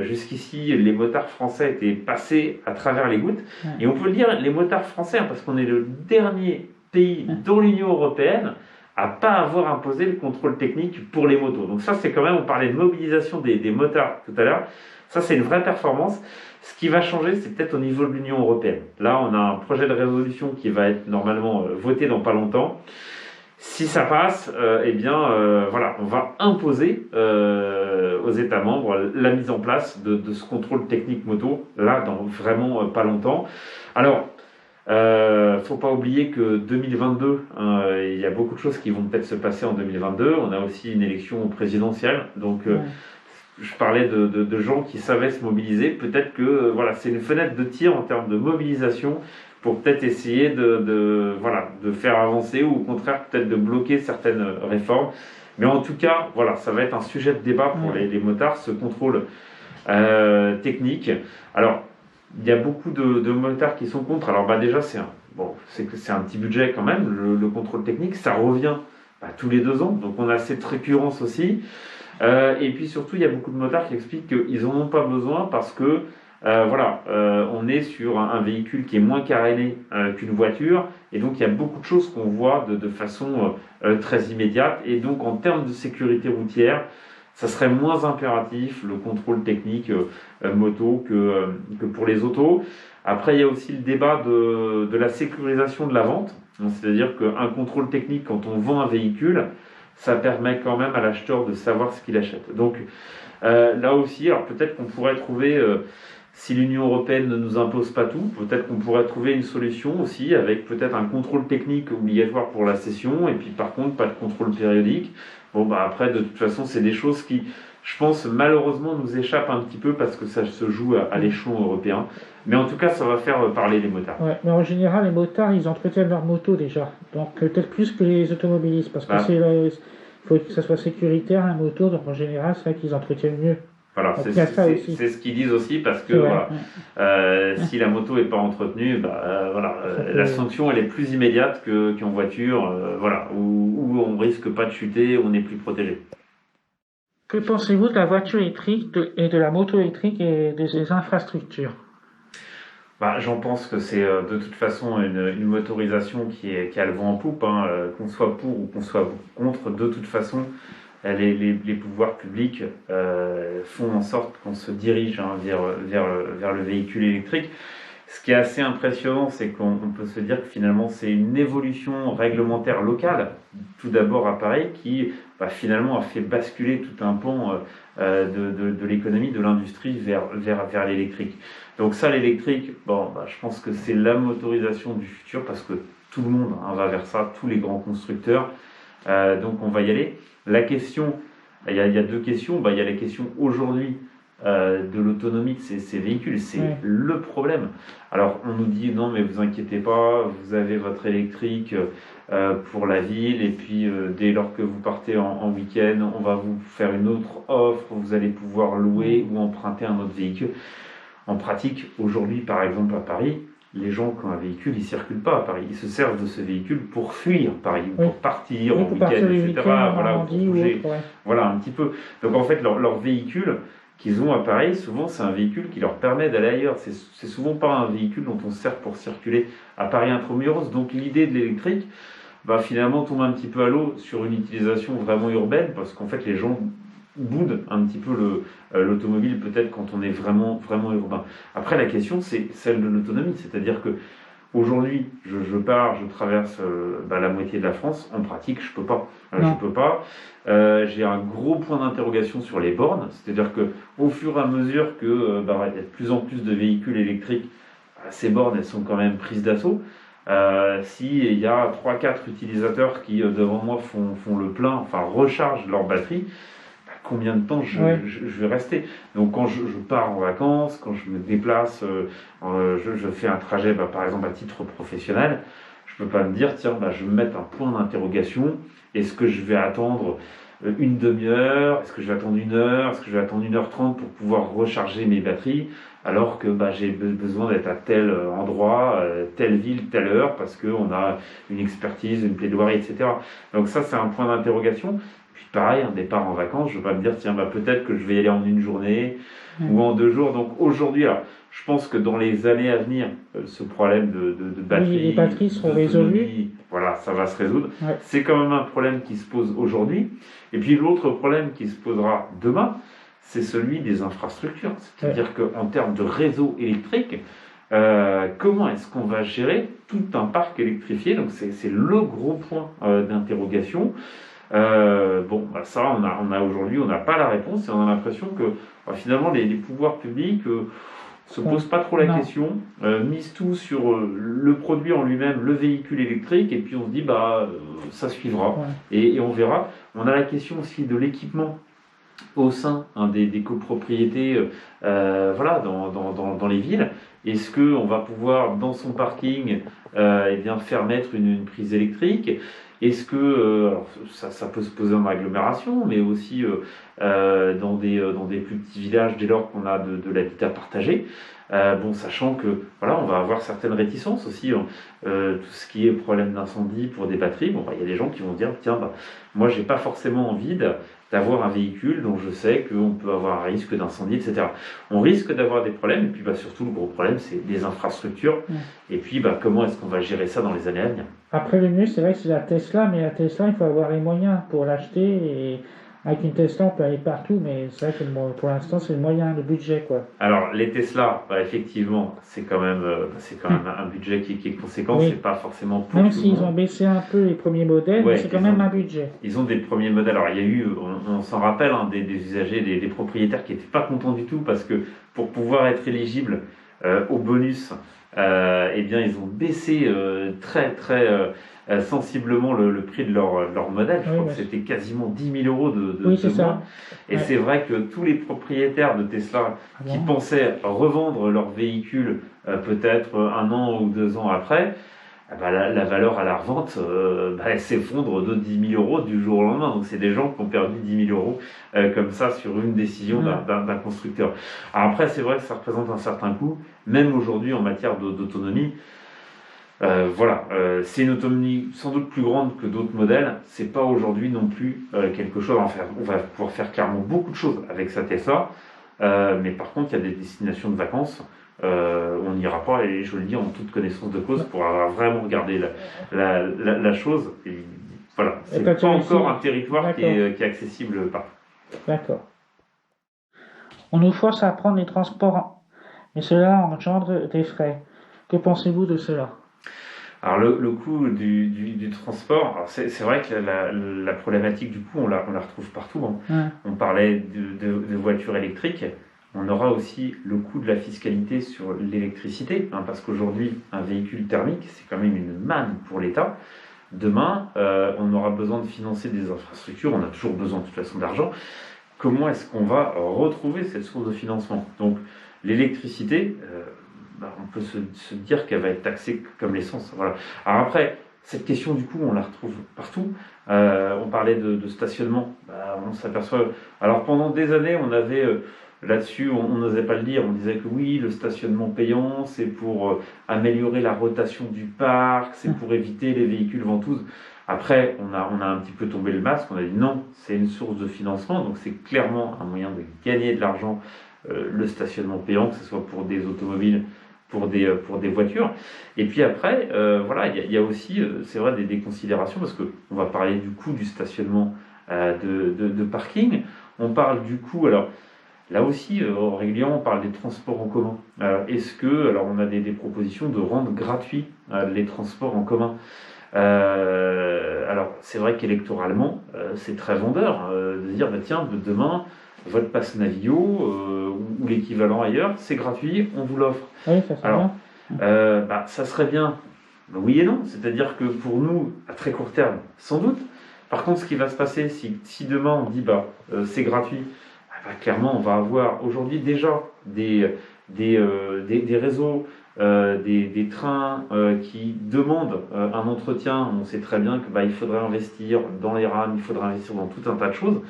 jusqu'ici, les motards français étaient passés à travers les gouttes. Ouais. Et on peut le dire, les motards français, hein, parce qu'on est le dernier pays dans l'Union européenne à pas avoir imposé le contrôle technique pour les motos. Donc ça, c'est quand même, on parlait de mobilisation des motards tout à l'heure. Ça, c'est une vraie performance. Ce qui va changer, c'est peut-être au niveau de l'Union européenne. Là, on a un projet de résolution qui va être normalement voté dans pas longtemps. Si ça passe, voilà, on va imposer aux États membres la mise en place de ce contrôle technique moto, là, dans vraiment pas longtemps. Alors, faut pas oublier que 2022, il y a beaucoup de choses qui vont peut-être se passer en 2022. On a aussi une élection présidentielle, donc je parlais de gens qui savaient se mobiliser. Peut-être que voilà, c'est une fenêtre de tir en termes de mobilisation pour peut-être essayer de faire avancer ou au contraire peut-être de bloquer certaines réformes. Mais en tout cas, voilà, ça va être un sujet de débat pour les motards, ce contrôle technique. Alors, il y a beaucoup de motards qui sont contre. Alors déjà, c'est un petit budget quand même, le contrôle technique. Ça revient tous les 2 ans, donc on a cette récurrence aussi. Et puis surtout, il y a beaucoup de motards qui expliquent qu'ils n'en ont pas besoin parce que on est sur un véhicule qui est moins caréné qu'une voiture, et donc il y a beaucoup de choses qu'on voit de façon très immédiate, et donc en termes de sécurité routière, ça serait moins impératif le contrôle technique moto que pour les autos. Après, il y a aussi le débat de la sécurisation de la vente, c'est-à-dire qu'un contrôle technique quand on vend un véhicule, ça permet quand même à l'acheteur de savoir ce qu'il achète. Donc là aussi, alors peut-être qu'on pourrait trouver, si l'Union européenne ne nous impose pas tout, peut-être qu'on pourrait trouver une solution aussi avec peut-être un contrôle technique obligatoire pour la cession et puis par contre pas de contrôle périodique. Bon après de toute façon c'est des choses qui, je pense malheureusement nous échappent un petit peu parce que ça se joue à l'échelon européen. Mais en tout cas ça va faire parler les motards. Ouais, mais en général les motards ils entretiennent leur moto déjà, donc peut-être plus que les automobilistes parce que faut que ça soit sécuritaire la moto, donc en général c'est vrai qu'ils entretiennent mieux. Voilà, c'est ce qu'ils disent aussi parce que si la moto n'est pas entretenue, la sanction elle est plus immédiate qu'en voiture, où on risque pas de chuter, on est plus protégé. Que pensez-vous de la voiture électrique et de la moto électrique et des infrastructures? J'en pense que c'est de toute façon une motorisation qui a le vent en poupe, qu'on soit pour ou qu'on soit contre, de toute façon. Les pouvoirs publics font en sorte qu'on se dirige vers le véhicule électrique. Ce qui est assez impressionnant, c'est qu'on peut se dire que finalement c'est une évolution réglementaire locale, tout d'abord à Paris, qui finalement a fait basculer tout un pan de l'économie, de l'industrie vers l'électrique. Donc ça, l'électrique, je pense que c'est la motorisation du futur parce que tout le monde va vers ça, tous les grands constructeurs. Donc on va y aller. La question, il y a 2 questions. Il y a la question aujourd'hui de l'autonomie de ces véhicules, c'est le problème. Alors on nous dit non mais vous inquiétez pas, vous avez votre électrique pour la ville et puis dès lors que vous partez en week-end, on va vous faire une autre offre, vous allez pouvoir louer ou emprunter un autre véhicule. En pratique, aujourd'hui par exemple à Paris, les gens qui ont un véhicule, ils ne circulent pas à Paris. Ils se servent de ce véhicule pour fuir Paris, pour partir en week-end, etc. Pour bouger. Voilà, un petit peu. Donc en fait, leur véhicule qu'ils ont à Paris, souvent c'est un véhicule qui leur permet d'aller ailleurs. C'est souvent pas un véhicule dont on se sert pour circuler à Paris intramuros. Donc l'idée de l'électrique finalement tombe un petit peu à l'eau sur une utilisation vraiment urbaine, parce qu'en fait les gens boude un petit peu l'automobile peut-être quand on est vraiment urbain. Après la question c'est celle de l'autonomie, c'est-à-dire que aujourd'hui je traverse la moitié de la France, en pratique je peux pas. J'ai un gros point d'interrogation sur les bornes, c'est-à-dire que au fur et à mesure que il y a de plus en plus de véhicules électriques, ces bornes elles sont quand même prises d'assaut. S'il y a 3-4 utilisateurs qui devant moi font le plein, rechargent leur batterie, combien de temps je vais rester. Donc quand je pars en vacances, quand je me déplace, je fais un trajet par exemple à titre professionnel, je peux pas me dire tiens je vais me mettre un point d'interrogation, est-ce que je vais attendre une demi-heure, est-ce que je vais attendre 1 heure, est-ce que je vais attendre 1h30 pour pouvoir recharger mes batteries, alors que j'ai besoin d'être à tel endroit, telle ville, telle heure, parce qu'on a une expertise, une plaidoirie, etc. Donc ça, c'est un point d'interrogation. Puis pareil, un départ en vacances, je ne vais pas me dire, tiens, peut-être que je vais y aller en une journée ou en 2 jours. Donc aujourd'hui, alors, je pense que dans les années à venir, ce problème de batterie, Oui, les batteries seront résolues. voilà, ça va se résoudre. Ouais. C'est quand même un problème qui se pose aujourd'hui. Et puis l'autre problème qui se posera demain, c'est celui des infrastructures. C'est-à-dire qu'en termes de réseau électrique, comment est-ce qu'on va gérer tout un parc électrifié? Donc c'est le gros point d'interrogation. Ça, on a aujourd'hui, on n'a pas la réponse et on a l'impression que finalement les pouvoirs publics se posent pas trop la question, misent tout sur le produit en lui-même, le véhicule électrique, et puis on se dit ça suivra et on verra. On a la question aussi de l'équipement au sein des copropriétés, dans les villes. Est-ce qu'on va pouvoir, dans son parking, faire mettre une prise électrique? Est-ce que, alors ça peut se poser en agglomération, mais aussi dans des plus petits villages, dès lors qu'on a de l'habitat partagé, sachant que on va avoir certaines réticences aussi, tout ce qui est problème d'incendie pour des batteries. Il y a des gens qui vont dire, tiens, moi j'ai pas forcément envie d'avoir un véhicule dont je sais qu'on peut avoir un risque d'incendie, etc. On risque d'avoir des problèmes, et puis surtout le gros problème, c'est les infrastructures, et puis comment est-ce qu'on va gérer ça dans les années à venir. Après, le mieux, c'est vrai que c'est la Tesla, mais la Tesla, il faut avoir les moyens pour l'acheter, et avec une Tesla, on peut aller partout, mais c'est vrai que pour l'instant, c'est le moyen, le budget, quoi. Alors, les Tesla, effectivement, c'est quand même un budget qui est conséquent, c'est pas forcément pour même tout le s'ils monde. ont baissé un peu les premiers modèles, mais c'est quand même un budget. Ils ont des premiers modèles. Alors, il y a eu, on s'en rappelle, des usagers, des propriétaires qui n'étaient pas contents du tout parce que pour pouvoir être éligible au bonus, ils ont baissé très, très sensiblement le prix de leur modèle. Je crois que c'était quasiment 10 000 euros de moins. Ça. Et c'est vrai que tous les propriétaires de Tesla qui pensaient revendre leur véhicule peut-être 1 an ou 2 ans après, la valeur à la revente elle s'effondre de 10 000 euros du jour au lendemain. Donc c'est des gens qui ont perdu 10 000 euros comme ça sur une décision d'un constructeur. Alors après, c'est vrai que ça représente un certain coût, même aujourd'hui en matière d'autonomie. C'est une autonomie sans doute plus grande que d'autres modèles. C'est pas aujourd'hui non plus quelque chose à en faire. On va pouvoir faire clairement beaucoup de choses avec sa Tesla, mais par contre, il y a des destinations de vacances. On n'ira pas, et je le dis en toute connaissance de cause, pour avoir vraiment regardé la chose. Et voilà, c'est pas encore un territoire qui est accessible partout. D'accord. On nous force à prendre les transports, mais cela engendre des frais. Que pensez-vous de cela? Alors le coût du transport, c'est vrai que la problématique du coût, on la retrouve partout. On parlait de voitures électriques. On aura aussi le coût de la fiscalité sur l'électricité, parce qu'aujourd'hui, un véhicule thermique, c'est quand même une manne pour l'État. Demain, on aura besoin de financer des infrastructures, on a toujours besoin de toute façon d'argent. Comment est-ce qu'on va retrouver cette source de financement? Donc l'électricité, on peut se dire qu'elle va être taxée comme l'essence. Voilà. Alors après, cette question du coût, on la retrouve partout. On parlait de stationnement, on s'aperçoit... Alors pendant des années, on avait... Là-dessus, on n'osait pas le dire. On disait que oui, le stationnement payant, c'est pour améliorer la rotation du parc, c'est pour éviter les véhicules ventouses. Après, on a un petit peu tombé le masque. On a dit non, c'est une source de financement. Donc c'est clairement un moyen de gagner de l'argent, le stationnement payant, que ce soit pour des automobiles, pour des voitures. Et puis après, il y a aussi, c'est vrai, des considérations, parce qu'on va parler du coût du stationnement de parking. On parle du coût... Alors, là aussi, régulièrement, on parle des transports en commun. Est-ce que, alors on a des propositions de rendre gratuits les transports en commun. Alors, c'est vrai qu'électoralement, c'est très vendeur de dire, tiens, demain, votre passe Navigo ou l'équivalent ailleurs, c'est gratuit, on vous l'offre. Oui, ça serait bien. Ça serait bien, oui et non. C'est-à-dire que pour nous, à très court terme, sans doute. Par contre, ce qui va se passer, si demain on dit, c'est gratuit, clairement, on va avoir aujourd'hui déjà des réseaux des trains qui demandent un entretien. On sait très bien que il faudrait investir dans les rames, il faudrait investir dans tout un tas de choses.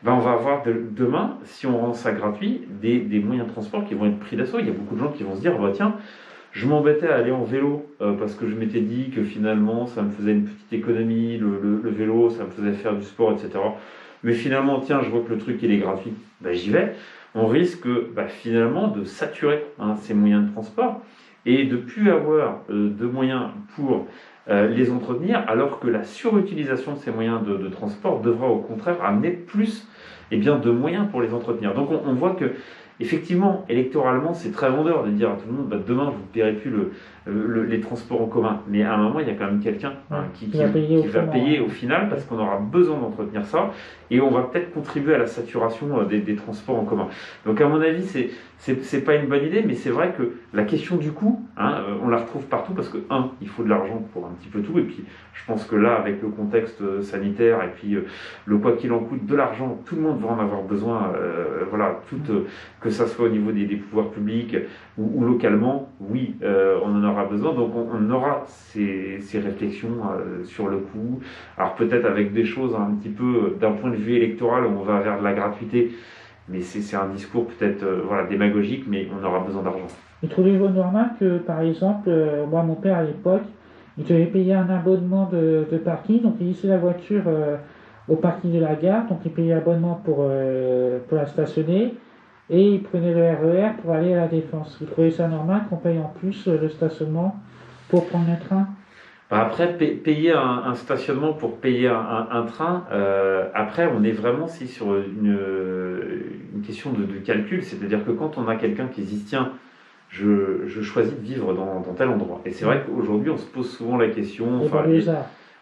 On va avoir demain, si on rend ça gratuit, des moyens de transport qui vont être pris d'assaut. Il y a beaucoup de gens qui vont se dire, tiens, je m'embêtais à aller en vélo parce que je m'étais dit que finalement ça me faisait une petite économie, le vélo, ça me faisait faire du sport, etc. Mais finalement, tiens, je vois que le truc il est gratuit, j'y vais. On risque finalement de saturer ces moyens de transport et de plus avoir de moyens pour les entretenir, alors que la surutilisation de ces moyens de transport devra au contraire amener plus de moyens pour les entretenir. Donc on voit que effectivement, électoralement, c'est très vendeur de dire à tout le monde demain, vous ne paierez plus les transports en commun. Mais à un moment, il y a quand même quelqu'un qui va payer au final parce qu'on aura besoin d'entretenir ça et on va peut-être contribuer à la saturation des transports en commun. Donc, à mon avis, c'est pas une bonne idée, mais c'est vrai que la question du coût, on la retrouve partout parce que, il faut de l'argent pour un petit peu tout. Et puis, je pense que là, avec le contexte sanitaire et puis le quoi qu'il en coûte, de l'argent, tout le monde va en avoir besoin. Que ça soit au niveau des pouvoirs publics ou localement, oui, on en aura besoin. Donc on aura ces réflexions sur le coût. Alors peut-être avec des choses un petit peu d'un point de vue électoral, on va vers de la gratuité, mais c'est un discours peut-être démagogique, mais on aura besoin d'argent. Et trouvez-vous normal que, par exemple, moi, mon père à l'époque, il devait payer un abonnement de parking, donc il laissait la voiture au parking de la gare, donc il payait l'abonnement pour la stationner. Et il prenait le RER pour aller à la Défense. Vous trouvez ça normal qu'on paye en plus le stationnement pour prendre le train? Après, payer un stationnement pour payer un train, après, on est vraiment sur une question de calcul. C'est-à-dire que quand on a quelqu'un qui se dit, tiens, je choisis de vivre dans tel endroit. Et c'est vrai qu'aujourd'hui, on se pose souvent la question.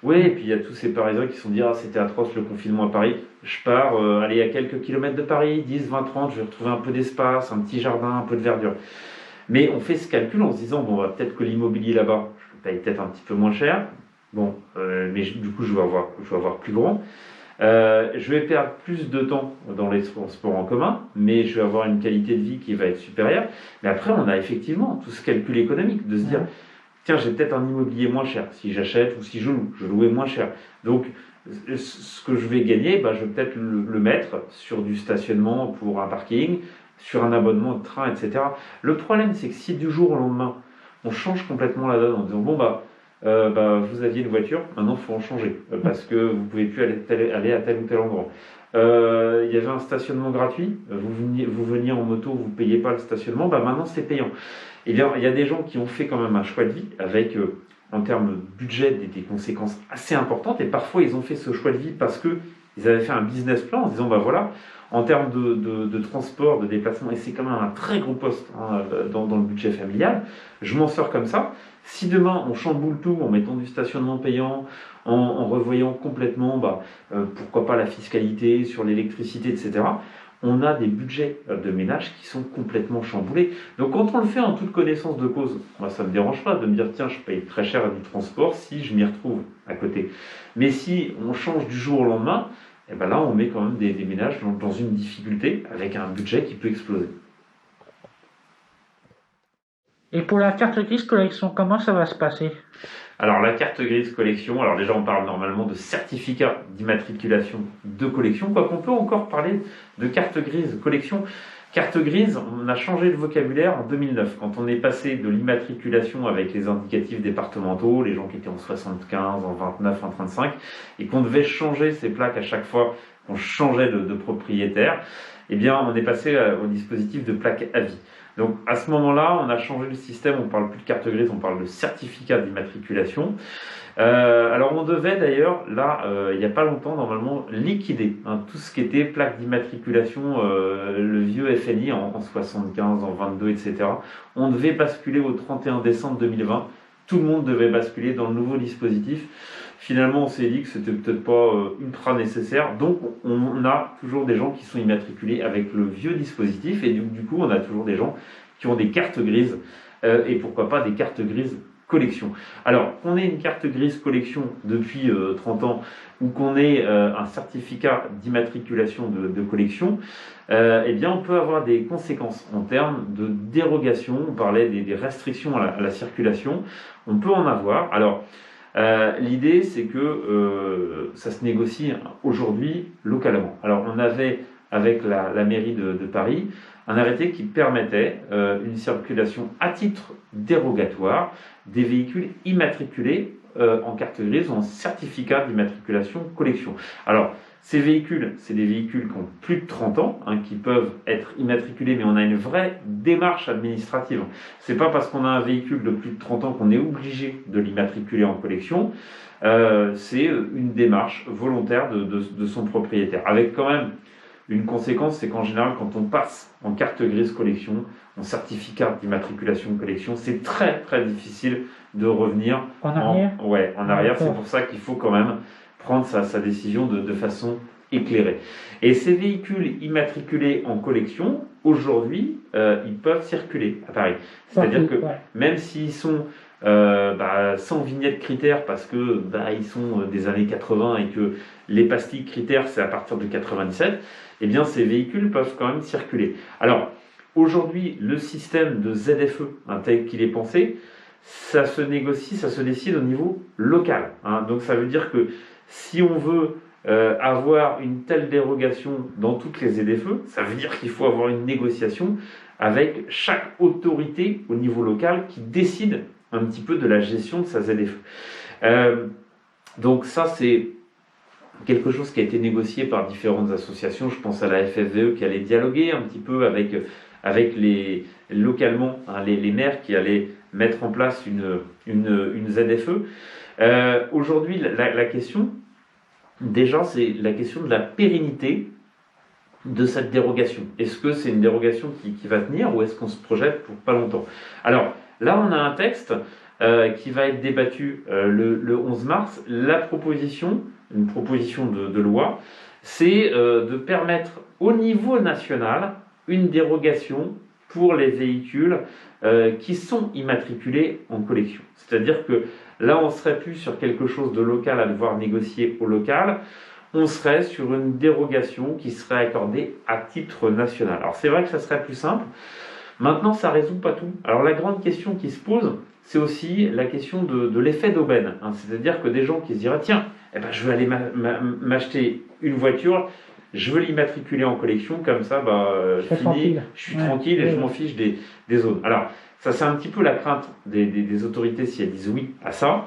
Oui, et puis il y a tous ces Parisiens qui se sont dit, c'était atroce le confinement à Paris. Je pars, aller à quelques kilomètres de Paris, 10, 20, 30, je vais retrouver un peu d'espace, un petit jardin, un peu de verdure. Mais on fait ce calcul en se disant, peut-être que l'immobilier là-bas, je paye peut-être un petit peu moins cher. Mais du coup, je vais avoir plus grand. Je vais perdre plus de temps dans les transports en commun, mais je vais avoir une qualité de vie qui va être supérieure. Mais après, on a effectivement tout ce calcul économique de se dire, tiens, j'ai peut-être un immobilier moins cher si j'achète ou si je loue. Je louais moins cher. Donc, ce que je vais gagner, je vais peut-être le mettre sur du stationnement pour un parking, sur un abonnement de train, etc. Le problème, c'est que si du jour au lendemain, on change complètement la donne en disant, vous aviez une voiture, maintenant il faut en changer, parce que vous ne pouvez plus aller à tel ou tel endroit. Il y avait un stationnement gratuit, vous veniez en moto, vous ne payez pas le stationnement, maintenant c'est payant. Eh bien, il y a des gens qui ont fait quand même un choix de vie avec, en termes de budget, des conséquences assez importantes. Et parfois, ils ont fait ce choix de vie parce qu'ils avaient fait un business plan en se disant, en termes de transport, de déplacement, et c'est quand même un très gros poste dans le budget familial, je m'en sors comme ça. Si demain, on chamboule tout en mettant du stationnement payant, en revoyant complètement, pourquoi pas la fiscalité sur l'électricité, etc., on a des budgets de ménage qui sont complètement chamboulés. Donc quand on le fait en toute connaissance de cause, ça ne me dérange pas de me dire, tiens, je paye très cher du transport si je m'y retrouve à côté. Mais si on change du jour au lendemain, là on met quand même des ménages dans une difficulté avec un budget qui peut exploser. Et pour la carte grise collection, comment ça va se passer? Alors la carte grise collection, alors déjà on parle normalement de certificat d'immatriculation de collection, quoiqu'on peut encore parler de carte grise collection. Carte grise, on a changé le vocabulaire en 2009, quand on est passé de l'immatriculation avec les indicatifs départementaux, les gens qui étaient en 75, en 29, en 35, et qu'on devait changer ces plaques à chaque fois qu'on changeait de propriétaire, on est passé au dispositif de plaque à vie. Donc à ce moment-là, on a changé le système, on ne parle plus de carte grise, on parle de certificat d'immatriculation. Alors on devait d'ailleurs, il n'y a pas longtemps, normalement, liquider tout ce qui était plaque d'immatriculation, le vieux FNI en 75, en 22, etc. On devait basculer au 31 décembre 2020. Tout le monde devait basculer dans le nouveau dispositif. Finalement, on s'est dit que c'était peut-être pas ultra nécessaire. Donc, on a toujours des gens qui sont immatriculés avec le vieux dispositif. Et du coup, on a toujours des gens qui ont des cartes grises. Et pourquoi pas des cartes grises collection. Alors, qu'on ait une carte grise collection depuis 30 ans ou qu'on ait un certificat d'immatriculation de collection, eh bien, on peut avoir des conséquences en termes de dérogation. On parlait des restrictions à la circulation. On peut en avoir. Alors, l'idée, c'est que ça se négocie aujourd'hui localement. Alors, on avait, avec la mairie de Paris, un arrêté qui permettait une circulation à titre dérogatoire des véhicules immatriculés en carte grise ou en certificat d'immatriculation collection. Alors, ces véhicules, c'est des véhicules qui ont plus de 30 ans, qui peuvent être immatriculés, mais on a une vraie démarche administrative. C'est pas parce qu'on a un véhicule de plus de 30 ans qu'on est obligé de l'immatriculer en collection. C'est une démarche volontaire de son propriétaire. Avec quand même une conséquence, c'est qu'en général, quand on passe en carte grise collection, en certificat d'immatriculation collection, c'est très très difficile de revenir en arrière. En arrière. C'est pour ça qu'il faut quand même prendre sa décision de façon éclairée. Et ces véhicules immatriculés en collection, aujourd'hui, ils peuvent circuler à Paris. C'est-à-dire que même s'ils sont sans vignette critères parce que ils sont des années 80 et que les pastilles critères c'est à partir de 97, eh bien ces véhicules peuvent quand même circuler. Alors aujourd'hui le système de ZFE tel qu'il est pensé, ça se négocie, ça se décide au niveau local. Donc ça veut dire que si on veut avoir une telle dérogation dans toutes les ZFE, ça veut dire qu'il faut avoir une négociation avec chaque autorité au niveau local qui décide un petit peu de la gestion de sa ZFE. Donc ça, c'est quelque chose qui a été négocié par différentes associations. Je pense à la FFVE qui allait dialoguer un petit peu avec localement les maires qui allaient mettre en place une ZFE. Aujourd'hui, la question, déjà, c'est la question de la pérennité de cette dérogation. Est-ce que c'est une dérogation qui va tenir ou est-ce qu'on se projette pour pas longtemps? Alors, là, on a un texte qui va être débattu le 11 mars. Une proposition de loi, c'est de permettre au niveau national une dérogation pour les véhicules qui sont immatriculés en collection. C'est-à-dire que là, on ne serait plus sur quelque chose de local à devoir négocier au local, on serait sur une dérogation qui serait accordée à titre national. Alors c'est vrai que ça serait plus simple. Maintenant, ça ne résout pas tout. Alors la grande question qui se pose, c'est aussi la question de l'effet d'aubaine. C'est-à-dire que des gens qui se diraient, tiens, je vais aller m'acheter une voiture, je veux l'immatriculer en collection, comme ça, je suis tranquille et je m'en fiche des autres. Alors, ça c'est un petit peu la crainte des autorités si elles disent oui à ça.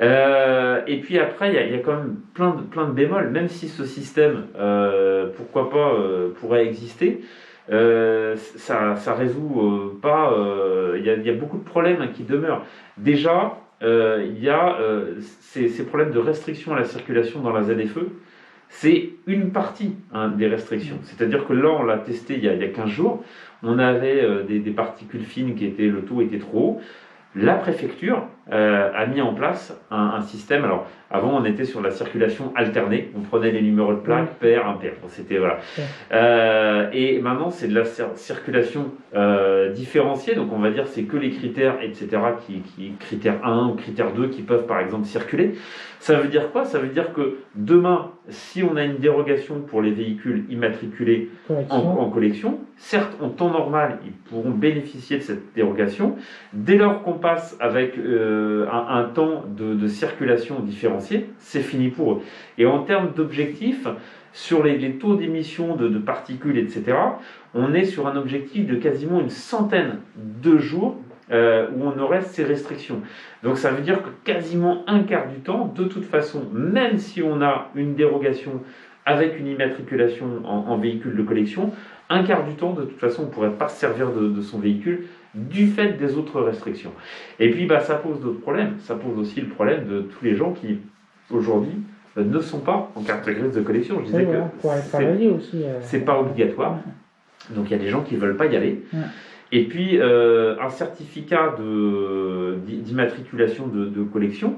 Et puis après, il y a quand même plein de bémols, même si ce système, pourquoi pas, pourrait exister. Ça résout pas. Il y a beaucoup de problèmes qui demeurent. Déjà, il y a ces problèmes de restriction à la circulation dans la ZFE. C'est une partie des restrictions. C'est-à-dire que là, on l'a testé il y a 15 jours. On avait des particules fines le taux était trop haut. La préfecture a mis en place un système. Alors, avant, on était sur la circulation alternée. On prenait les numéros de plaque, pair, impair. Bon, c'était voilà. Et maintenant, c'est de la circulation différenciée. Donc, on va dire c'est que les critères, etc., critère 1 ou critère 2 qui peuvent, par exemple, circuler. Ça veut dire quoi? Ça veut dire que demain, si on a une dérogation pour les véhicules immatriculés en collection, certes, en temps normal, ils pourront bénéficier de cette dérogation. Dès lors qu'on passe avec un temps de circulation différencié, c'est fini pour eux. Et en termes d'objectifs, sur les taux d'émission de particules, etc., on est sur un objectif de quasiment une centaine de jours où on aurait ces restrictions. Donc ça veut dire que quasiment un quart du temps, de toute façon, même si on a une dérogation avec une immatriculation en véhicule de collection, un quart du temps, de toute façon, on ne pourrait pas se servir de son véhicule du fait des autres restrictions. Et puis ça pose d'autres problèmes. Ça pose aussi le problème de tous les gens qui, aujourd'hui, ne sont pas en carte grise de collection. Je disais que c'est pas obligatoire. Donc il y a des gens qui ne veulent pas y aller. Et puis, un certificat d'immatriculation de collection,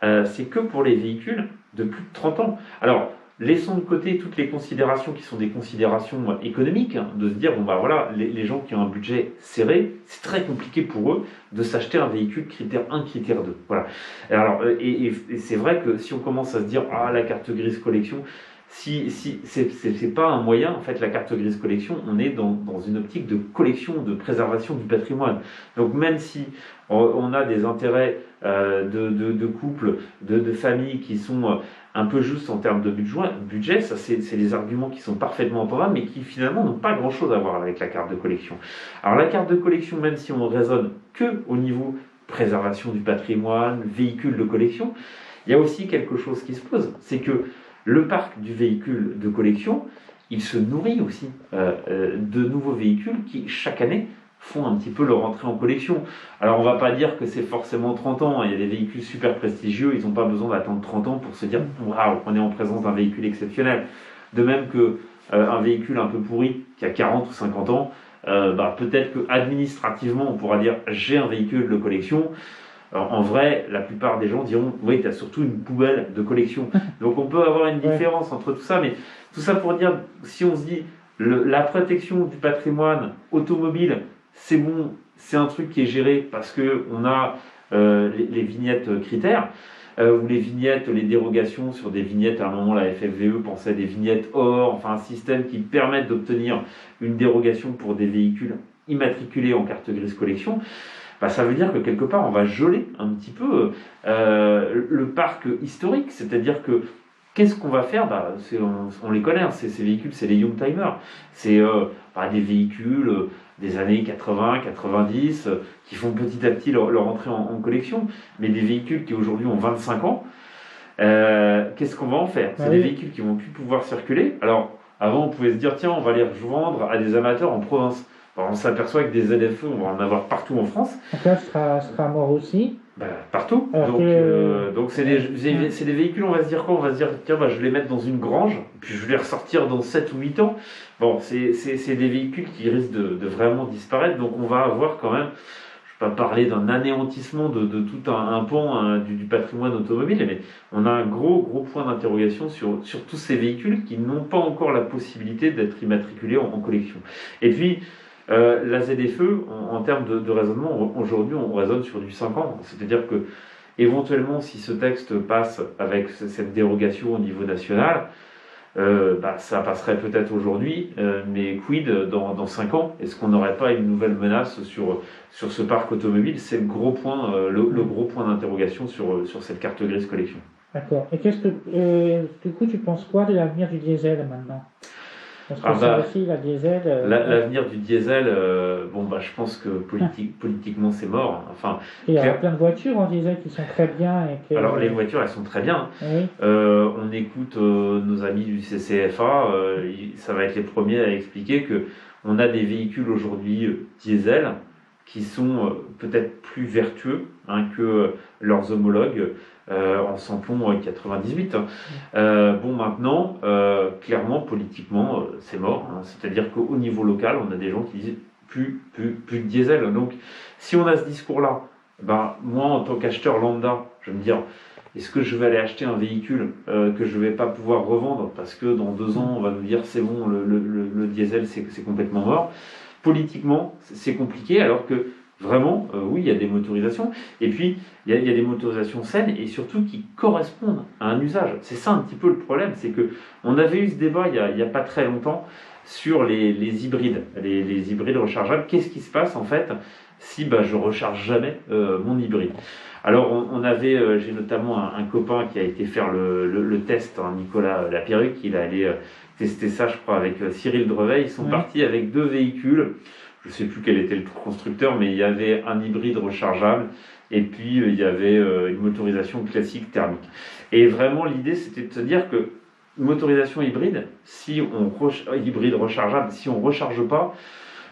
c'est que pour les véhicules de plus de 30 ans. Alors, laissons de côté toutes les considérations qui sont des considérations économiques, hein, de se dire, bon bah voilà, les gens qui ont un budget serré, c'est très compliqué pour eux de s'acheter un véhicule critère 1, critère 2. Voilà. Alors, et c'est vrai que si on commence à se dire, ah, la carte grise collection, si c'est pas un moyen, en fait, la carte grise collection, on est dans une optique de collection, de préservation du patrimoine. Donc même si on a des intérêts de couples, de familles qui sont un peu justes en termes de budget, ça c'est des arguments qui sont parfaitement entendables, mais qui finalement n'ont pas grand-chose à voir avec la carte de collection. Alors la carte de collection, même si on raisonne que au niveau préservation du patrimoine, véhicule de collection, il y a aussi quelque chose qui se pose, c'est que le parc du véhicule de collection, il se nourrit aussi de nouveaux véhicules qui, chaque année, font un petit peu leur entrée en collection. Alors, on ne va pas dire que c'est forcément 30 ans. Il y a des véhicules super prestigieux, ils n'ont pas besoin d'attendre 30 ans pour se dire « Waouh, on est en présence d'un véhicule exceptionnel ». De même que un véhicule un peu pourri, qui a 40 ou 50 ans, peut-être qu'administrativement, on pourra dire « J'ai un véhicule de collection ». Alors, en vrai, la plupart des gens diront « Oui, tu as surtout une poubelle de collection ». Donc on peut avoir une différence entre tout ça, mais tout ça pour dire, si on se dit la protection du patrimoine automobile, c'est bon, c'est un truc qui est géré parce qu'on a les vignettes critères, ou les vignettes, les dérogations sur des vignettes, à un moment la FFVE pensait des vignettes or, enfin un système qui permette d'obtenir une dérogation pour des véhicules immatriculés en carte grise collection. Ça veut dire que quelque part on va geler un petit peu le parc historique, c'est-à-dire que qu'est-ce qu'on va faire on les connaît, ces véhicules, c'est les Youngtimers, c'est des véhicules des années 80, 90 qui font petit à petit leur entrée en collection, mais des véhicules qui aujourd'hui ont 25 ans, qu'est-ce qu'on va en faire? C'est des véhicules qui vont plus pouvoir circuler. Alors avant on pouvait se dire tiens on va les revendre à des amateurs en province. On s'aperçoit que des ZFE, on va en avoir partout en France. Donc là, sera mort aussi. Partout. Donc c'est des véhicules, on va se dire quoi? On va se dire, tiens, je vais les mettre dans une grange, puis je vais les ressortir dans 7 ou 8 ans. Bon, c'est des véhicules qui risquent de vraiment disparaître, donc on va avoir quand même, je ne vais pas parler d'un anéantissement de tout un pan du patrimoine automobile, mais on a un gros point d'interrogation sur tous ces véhicules qui n'ont pas encore la possibilité d'être immatriculés en collection. Et puis, la ZFE, en termes de raisonnement, aujourd'hui on raisonne sur du 5 ans. C'est-à-dire que, éventuellement, si ce texte passe avec cette dérogation au niveau national, ça passerait peut-être aujourd'hui, mais quid dans 5 ans? Est-ce qu'on n'aurait pas une nouvelle menace sur ce parc automobile? C'est le gros point d'interrogation sur cette carte grise collection. D'accord. Et du coup, tu penses quoi de l'avenir du diesel maintenant? Parce que aussi, la diesel. L'avenir du diesel, je pense que politiquement c'est mort. Enfin, il y a plein de voitures en diesel qui sont très bien. Alors les voitures, elles sont très bien. Oui. On écoute nos amis du CCFA, ça va être les premiers à expliquer que on a des véhicules aujourd'hui diesel qui sont peut-être plus vertueux que leurs homologues en samplon 98. Maintenant, clairement, politiquement, c'est mort. C'est-à-dire qu'au niveau local, on a des gens qui disent plus de diesel. Donc, si on a ce discours-là, moi, en tant qu'acheteur lambda, je vais me dire, est-ce que je vais aller acheter un véhicule que je ne vais pas pouvoir revendre parce que dans 2 ans, on va nous dire c'est bon, le diesel, c'est complètement mort. Politiquement, c'est compliqué, alors que vraiment, oui, il y a des motorisations, et puis il y a des motorisations saines et surtout qui correspondent à un usage. C'est ça un petit peu le problème, c'est que on avait eu ce débat il n'y a pas très longtemps sur les hybrides, les hybrides rechargeables. Qu'est-ce qui se passe en fait si je recharge jamais mon hybride? Alors j'ai notamment un copain qui a été faire le test, Nicolas Lapéruc, il a allé tester ça, je crois, avec Cyril Drevet. Ils sont partis avec 2 véhicules. Je ne sais plus quel était le constructeur, mais il y avait un hybride rechargeable et puis il y avait une motorisation classique thermique. Et vraiment, l'idée, c'était de se dire que une motorisation hybride, hybride rechargeable, si on ne recharge pas,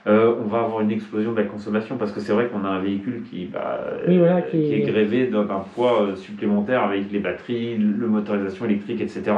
on va avoir une explosion de la consommation, parce que c'est vrai qu'on a un véhicule qui est grévé d'un poids supplémentaire avec les batteries, le motorisation électrique, etc.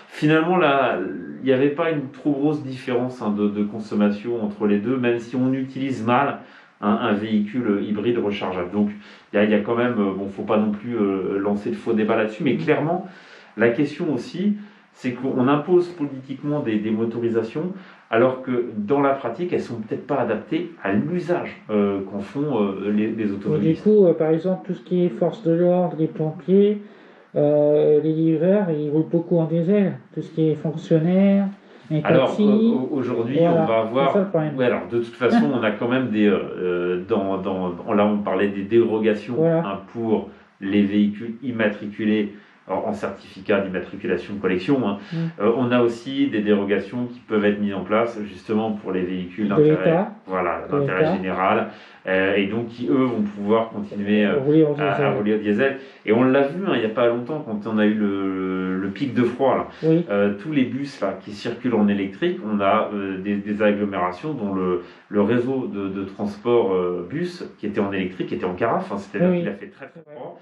Finalement, là, il n'y avait pas une trop grosse différence de consommation entre les deux, même si on utilise mal un véhicule hybride rechargeable. Donc, il y a quand même, faut pas non plus lancer de faux débats là-dessus, mais clairement, la question aussi, c'est qu'on impose politiquement des motorisations, alors que dans la pratique, elles ne sont peut-être pas adaptées à l'usage qu'en font les Et du automobilistes. coup, par exemple, tout ce qui est force de l'ordre, les pompiers, les livreurs, ils roulent beaucoup en diesel. Tout ce qui est fonctionnaire, les Alors taxis, aujourd'hui, on voilà, va c'est ça avoir. le problème. Ouais, alors de toute façon, on a quand même des. Là, on parlait des dérogations Voilà. hein, pour les véhicules immatriculés en certificat d'immatriculation de collection. Hein. Mm. On a aussi des dérogations qui peuvent être mises en place justement pour les véhicules De d'intérêt, l'État. voilà, De d'intérêt l'État. général, et donc qui eux vont pouvoir continuer Rouler en à diesel. rouler au diesel. Et on l'a vu hein, il n'y a pas longtemps quand on a eu le pic de froid là. Oui. Tous les bus là, qui circulent en électrique, on a des agglomérations dont le réseau de transport bus qui était en électrique était en carafe, hein, c'est-à-dire Oui. qu'il a fait très très froid.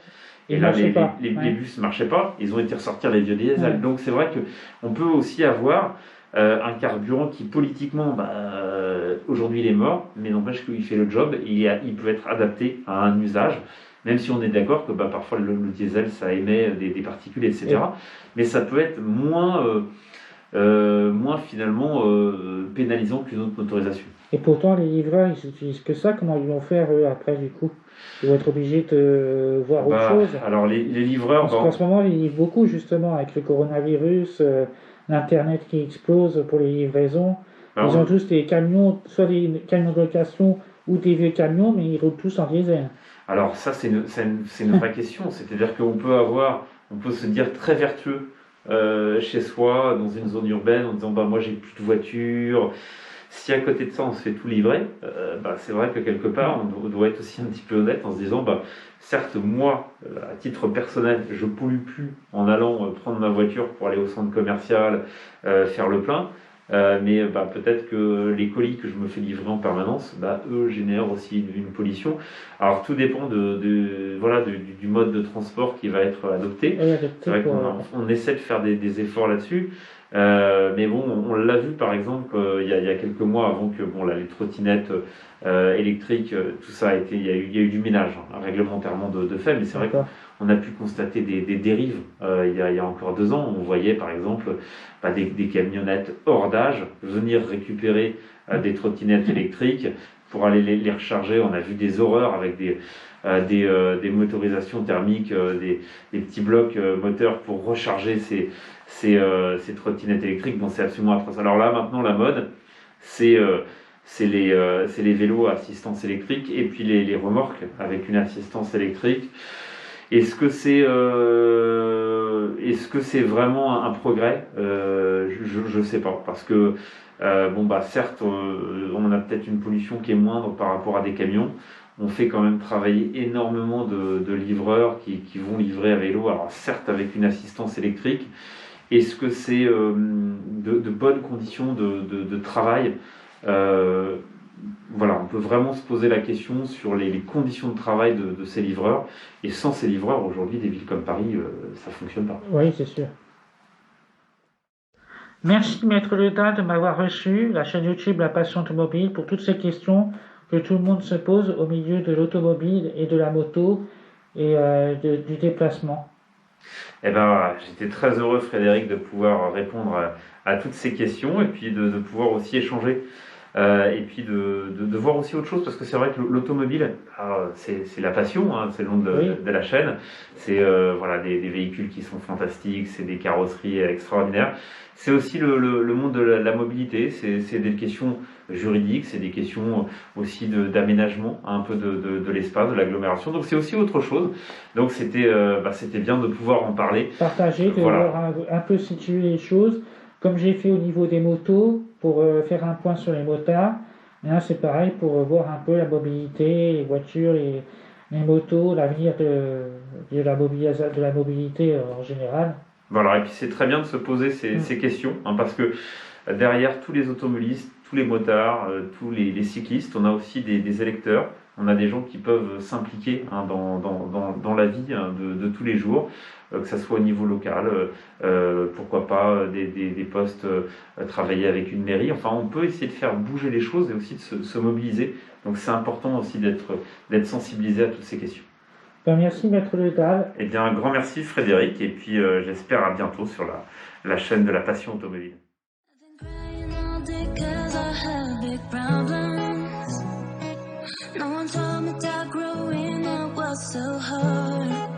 Ils Et là, marchaient pas. les Ouais. bus ne marchaient pas, ils ont été ressortir les vieux diesel. Ouais. Donc c'est vrai qu'on peut aussi avoir un carburant qui politiquement, aujourd'hui il est mort, mais n'empêche qu'il fait le job, il peut être adapté à un usage, même si on est d'accord que parfois le diesel ça émet des particules, etc. Mais ça peut être moins finalement pénalisant qu'une autre motorisation. Et pourtant, les livreurs, ils utilisent que ça. Comment ils vont faire, eux, après, du coup? Ils vont être obligés de voir autre chose. Alors les livreurs, Parce qu'en ce moment, ils livrent beaucoup, justement, avec le coronavirus, l'Internet qui explose pour les livraisons. Ils ont tous des camions, soit des camions de location ou des vieux camions, mais ils roulent tous en diesel. alors ça c'est une vraie question, c'est-à-dire qu'on peut se dire très vertueux chez soi, dans une zone urbaine, en disant moi j'ai plus de voiture. Si à côté de ça on se fait tout livrer, c'est vrai que quelque part on doit être aussi un petit peu honnête en se disant certes moi à titre personnel je pollue plus en allant prendre ma voiture pour aller au centre commercial faire le plein, mais peut-être que les colis que je me fais livrer en permanence, eux génèrent aussi une pollution. Alors tout dépend du mode de transport qui va être adopté. C'est vrai qu'on essaie de faire des efforts là-dessus. Mais bon, on l'a vu par exemple il y a quelques mois avant que les trottinettes électriques, tout ça il y a eu du ménage hein, réglementairement de fait, mais c'est vrai qu'on a pu constater des dérives il y a encore 2 ans. On voyait par exemple des camionnettes hors d'âge venir récupérer des trottinettes électriques pour aller les recharger. On a vu des horreurs avec des motorisations thermiques, des petits blocs moteurs pour recharger ces trottinettes électriques. Bon, c'est absolument atroce. Alors là, maintenant, la mode, c'est les vélos à assistance électrique et puis les remorques avec une assistance électrique. Est-ce que c'est vraiment un progrès? Je ne sais pas. Parce que, certes, on a peut-être une pollution qui est moindre par rapport à des camions. On fait quand même travailler énormément de livreurs qui vont livrer à vélo, alors certes avec une assistance électrique. Est-ce que c'est de bonnes conditions de travail? On peut vraiment se poser la question sur les conditions de travail de ces livreurs. Et sans ces livreurs, aujourd'hui, des villes comme Paris, ça ne fonctionne pas. Oui, c'est sûr. Merci Maître Leda de m'avoir reçu, la chaîne YouTube La Passion Automobile, pour toutes ces questions que tout le monde se pose au milieu de l'automobile et de la moto et du déplacement. J'étais très heureux, Frédéric, de pouvoir répondre à toutes ces questions et puis de pouvoir aussi échanger et puis de voir aussi autre chose, parce que c'est vrai que l'automobile, c'est la passion, hein, c'est le nom de la chaîne. C'est des véhicules qui sont fantastiques, c'est des carrosseries extraordinaires. C'est aussi le monde de la mobilité, c'est des questions juridiques, c'est des questions aussi d'aménagement un peu de l'espace, de l'agglomération. Donc c'est aussi autre chose. Donc c'était bien de pouvoir en parler. Partager, de voir un peu situer les choses, comme j'ai fait au niveau des motos, pour faire un point sur les motards. Là c'est pareil, pour voir un peu la mobilité, les voitures, les motos, l'avenir de la mobilité en général. Voilà, et puis c'est très bien de se poser ces questions, hein, parce que derrière tous les automobilistes, tous les motards, tous les cyclistes, on a aussi des électeurs, on a des gens qui peuvent s'impliquer hein, dans la vie hein, de tous les jours, que ce soit au niveau local, pourquoi pas des postes, travailler avec une mairie. Enfin, on peut essayer de faire bouger les choses et aussi de se mobiliser. Donc c'est important aussi d'être sensibilisé à toutes ces questions. Ben, merci, Maître Le Dalle. Eh bien, un grand merci Frédéric, et puis j'espère à bientôt sur la chaîne de la passion automobile. Crying all day 'cause I have big problems. No one told me that growing up was so hard.